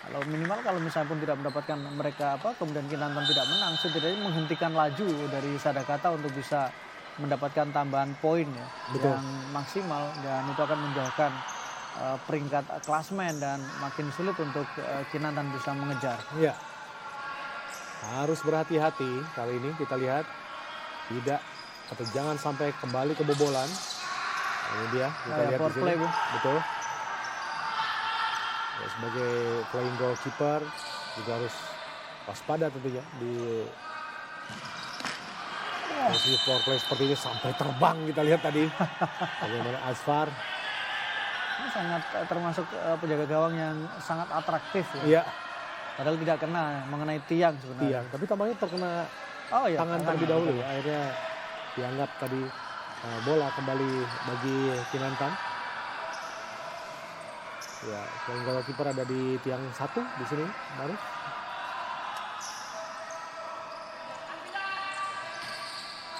Kalau minimal kalau misalnya pun tidak mendapatkan mereka kemudian Kinantan tidak menang, setidaknya menghentikan laju dari Sadakata untuk bisa mendapatkan tambahan poin ya Betul. yang maksimal, dan itu akan menjauhkan peringkat klasmen dan makin sulit untuk Kinantan bisa mengejar. ya. Harus berhati-hati kali ini, kita lihat tidak atau jangan sampai kembali kebobolan. Ini dia kita Kayak lihat di power sini. play, Bu. Betul. Ya, sebagai playing goalkeeper juga harus waspada tentunya di posisi power play seperti ini, sampai terbang kita lihat tadi. Bagaimana Asfar. Ini sangat termasuk penjaga gawang yang sangat atraktif ya. Iya, Padahal tidak kena mengenai tiang sebenarnya. tiang. Tapi tampaknya terkena Oh iya, tangan terlebih dahulu ya. Akhirnya dianggap tadi bola kembali bagi Kinantan. Ya, selain goalkeeper ada di tiang 1 di sini baru.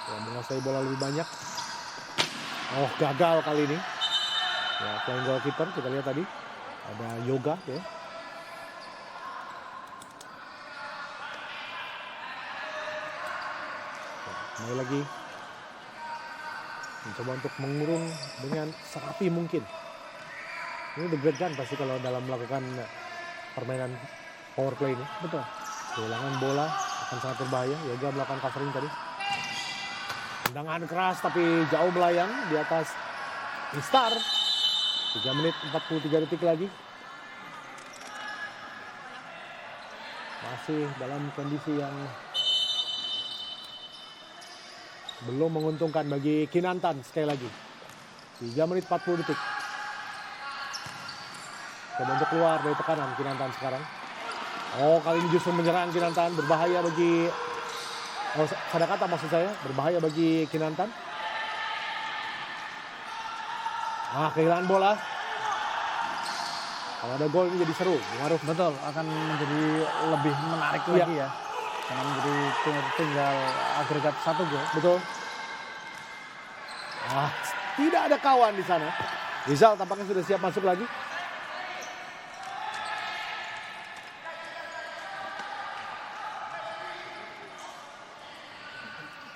Ya, menguasai bola lebih banyak. Oh, gagal kali ini. Ya, selain goalkeeper kita lihat tadi ada Yoga ya. Kembali lagi mencoba untuk mengurung dengan serapi mungkin. Ini the great gun pasti kalau dalam melakukan permainan power play ini. Betul. Kehilangan bola akan sangat berbahaya. Yoga melakukan covering tadi. Tendangan keras tapi jauh melayang di atas Instar. 3 menit 43 detik lagi. Masih dalam kondisi yang belum menguntungkan bagi Kinantan sekali lagi. 3 menit 40 detik. Coba untuk keluar dari tekanan Kinantan sekarang. Oh, kali ini justru menyerang Kinantan, berbahaya bagi Sadakata maksud saya, berbahaya bagi Kinantan. Kehilangan bola. Kalau ada gol ini jadi seru, Maruf. Betul, akan menjadi lebih menarik Iya. lagi ya. Karena menjadi tinggal agregat 1 gol. Betul. Tidak ada kawan di sana. Rizal tampaknya sudah siap masuk lagi.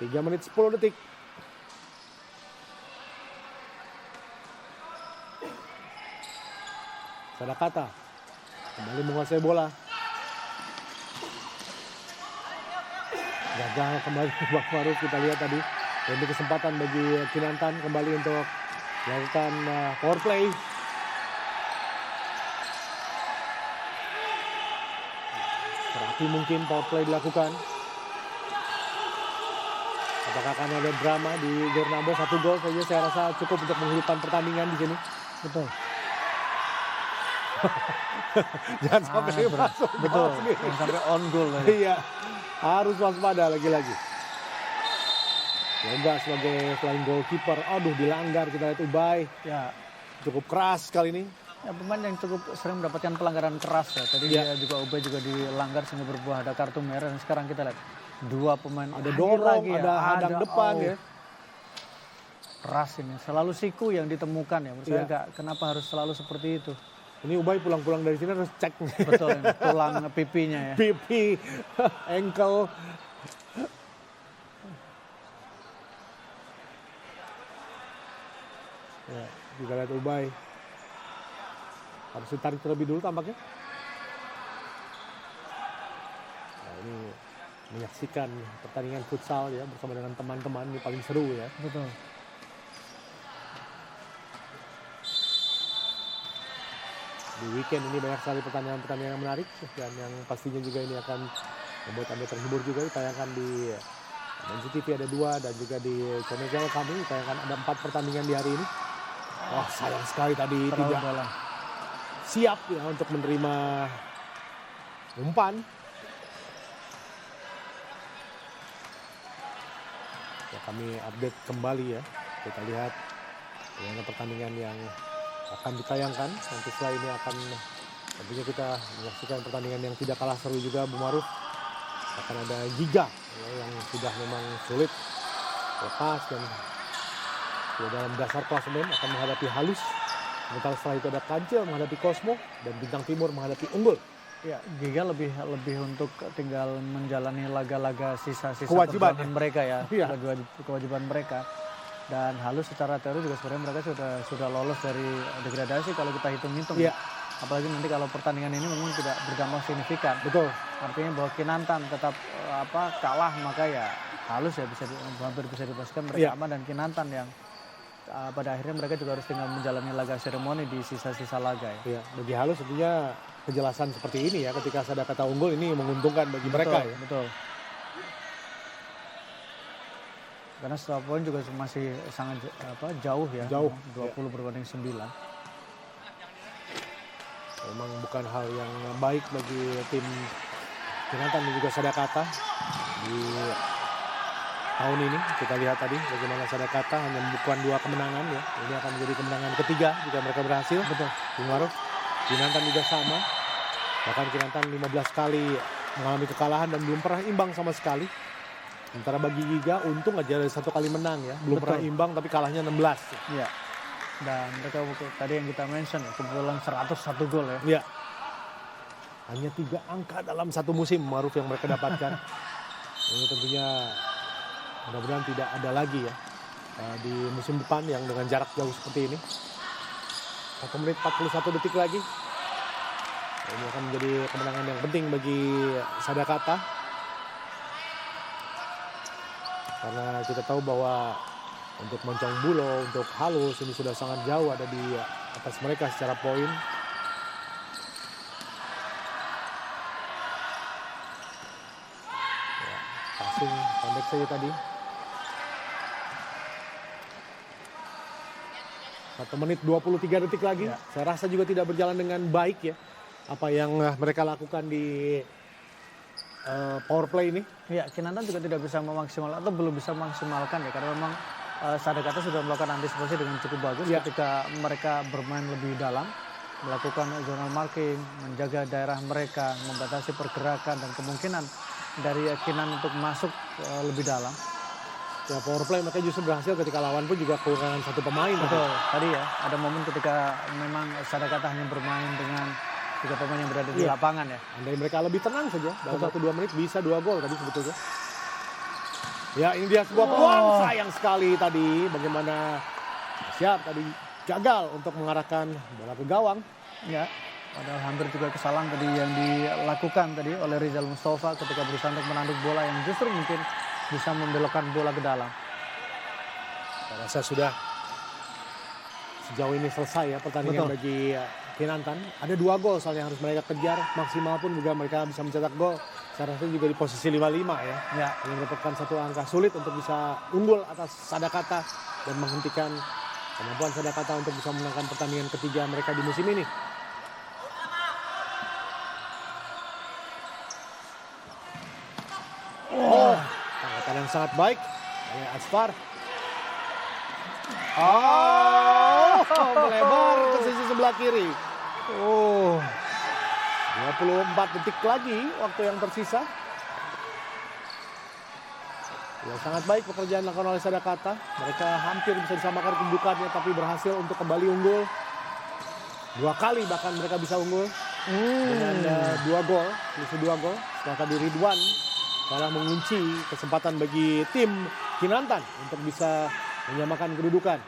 Tiga menit 10 detik. Sadakata kembali menguasai bola. Gagal kembali Bang Maruf, kita lihat tadi. Ini kesempatan bagi Kinantan kembali untuk melakukan power play. Terapi mungkin power play dilakukan. Apakah akan ada drama di Gernando? 1 gol saja saya rasa cukup untuk menghidupkan pertandingan di sini. Betul. Jangan sampai masuk. Betul. gol sendiri. Yang sampai on goal ya. Iya, harus waspada lagi-lagi. Yoga sebagai flying goalkeeper, aduh dilanggar, kita lihat Ubay. Ya, Cukup keras kali ini. ya pemain yang cukup sering mendapatkan pelanggaran keras ya. Tadi Iya. dia juga Ubay juga dilanggar sehingga berbuah ada kartu merah, dan sekarang kita lihat 2 pemain Ada akhir dorong, lagi ya. ada hadang depan ya. Keras ini, selalu siku yang ditemukan ya. Menurut saya Iya. kenapa harus selalu seperti itu? Ini Ubay pulang-pulang dari sini harus cek Betul, ini, tulang pipinya ya. pipi, ankle. Ya, kita lihat Ubay. Harus ditarik terlebih dulu tampaknya. Nah, ini menyaksikan pertandingan futsal ya bersama dengan teman-teman, ini paling seru ya. Betul. Di weekend ini banyak sekali pertandingan-pertandingan yang menarik dan yang pastinya juga ini akan membuat Anda terhibur juga. Ditayangkan di Manji TV ada 2 dan juga di channel kami ditayangkan ada 4 pertandingan di hari ini. Wah, sayang sekali tadi Terlalu tidak dalam. siap ya untuk menerima umpan. Ya, kami update kembali ya. Kita lihat bagaimana pertandingan yang akan ditayangkan. Nanti setelah ini akan tentunya kita menyaksikan pertandingan yang tidak kalah seru juga, Bu Maruf. Akan ada Giga ya, yang sudah memang sulit lepas dan ya, dalam dasar klasemen akan menghadapi Halus. Sementara setelah itu ada Kancil menghadapi Cosmo dan Bintang Timur menghadapi Unggul. Ya, Giga lebih untuk tinggal menjalani laga-laga sisa-sisa Kewajiban perjuangan mereka ya, Iya. kewajiban mereka. Dan Halus secara teori juga sebenarnya mereka sudah lolos dari degradasi kalau kita hitung-hitung. Iya. Apalagi nanti kalau pertandingan ini memang tidak berdampak signifikan. Betul. Artinya bahwa Kinantan tetap kalah, maka ya Halus ya hampir bisa dipastikan mereka Iya. aman, dan Kinantan yang pada akhirnya mereka juga harus tinggal menjalani laga seremoni di sisa-sisa laga ya. Ya, bagi Halus tentunya kejelasan seperti ini ya, ketika Sadakata unggul ini menguntungkan bagi mereka ya. Betul. Karena setelah poin juga masih sangat jauh ya. Jauh, 20 berbanding 9. Memang bukan hal yang baik bagi tim Kinantan dan juga Sadakata di tahun ini. Kita lihat tadi bagaimana Sadakata hanya membukukan 2 kemenangan ya. Ini akan menjadi kemenangan ketiga jika mereka berhasil. Betul. Bung Maruf. Kinantan juga sama. Bahkan Kinantan 15 kali mengalami kekalahan dan belum pernah imbang sama sekali. Sementara bagi Giga untung aja ada 1 kali menang ya. Belum Betul. pernah imbang tapi kalahnya 16. Iya. Dan mereka tadi yang kita mention ya, kebobolan 101 gol ya. Iya. Hanya 3 angka dalam 1 musim Maruf yang mereka dapatkan. Ini tentunya mudah-mudahan tidak ada lagi ya di musim depan yang dengan jarak jauh seperti ini. 1 menit 41 detik lagi. Ini akan menjadi kemenangan yang penting bagi Sadakata. Karena kita tahu bahwa untuk Moncong Bulo, untuk Halus ini sudah sangat jauh ada di atas mereka secara poin. Ya, passing pendek saja tadi. 1 menit 23 detik lagi. Ya. Saya rasa juga tidak berjalan dengan baik ya. Apa yang mereka lakukan di power play ini. Iya, Kinantan juga tidak bisa memaksimalkan atau belum bisa memaksimalkan ya, karena memang Sadakata sudah melakukan antisipasi dengan cukup bagus Ya. ketika mereka bermain lebih dalam, melakukan zonal marking, menjaga daerah mereka, membatasi pergerakan dan kemungkinan dari Kinan untuk masuk lebih dalam. Ya, power play mereka justru berhasil ketika lawan pun juga kekurangan 1 pemain. Betul, tadi ya ada momen ketika memang Sadakata hanya bermain dengan 3 pemain yang berada di Iya. lapangan ya. Andai mereka lebih tenang saja dalam 1-2 menit bisa 2 gol tadi sebetulnya. Ya, ini dia sebuah peluang, sayang sekali tadi bagaimana siap tadi gagal untuk mengarahkan bola ke gawang. Ya, padahal hampir juga kesalahan tadi yang dilakukan tadi oleh Rizal Mustafa ketika berusaha untuk menanduk bola yang justru mungkin bisa membelokkan bola ke dalam. Saya rasa sudah sejauh ini selesai ya pertandingan Betul. bagi Kinantan. Ada 2 gol soalnya harus mereka kejar, maksimal pun juga mereka bisa mencetak gol. Saya rasa juga di posisi 5-5 ya. Ya, Yang mendapatkan 1 angka sulit untuk bisa unggul atas Sadakata dan menghentikan kemampuan Sadakata untuk bisa menangkan pertandingan ketiga mereka di musim ini. Tanggapan yang sangat baik oleh Asfar. Melebar ke sisi sebelah kiri. 24 detik lagi waktu yang tersisa. Ya, sangat baik pekerjaan dilakukan oleh Sadakata. Mereka hampir bisa disamakan kedudukannya tapi berhasil untuk kembali unggul. 2 kali bahkan mereka bisa unggul. Dengan 2 gol, selisih 2 gol. Setelah tadi Ridwan malah mengunci kesempatan bagi tim Kinantan untuk bisa menyamakan kedudukan.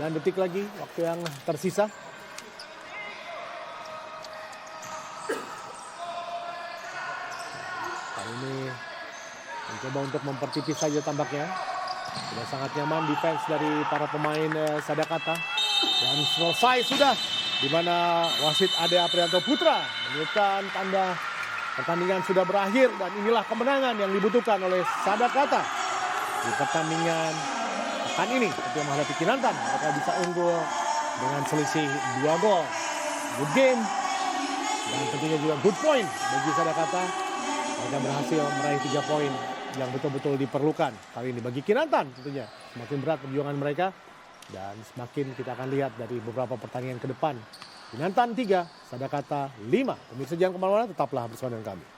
9 detik lagi waktu yang tersisa. Kali ini mencoba untuk mempertipis saja tampaknya. Sudah sangat nyaman defense dari para pemain Sadakata. Dan selesai sudah. Di mana wasit Ade Aprianto Putra menunjukkan tanda pertandingan sudah berakhir. Dan inilah kemenangan yang dibutuhkan oleh Sadakata di pertandingan pekan ini. Ketika menghadapi Kinantan, mereka bisa unggul dengan selisih 2 gol. Good game. Dan tentunya juga good point bagi Sadakata. Mereka berhasil meraih 3 poin yang betul-betul diperlukan kali ini bagi Kinantan tentunya. Semakin berat perjuangan mereka dan semakin kita akan lihat dari beberapa pertandingan ke depan Kinantan 3, Sadakata 5. Pemirsa jangan kemana-mana, tetaplah bersama dengan kami.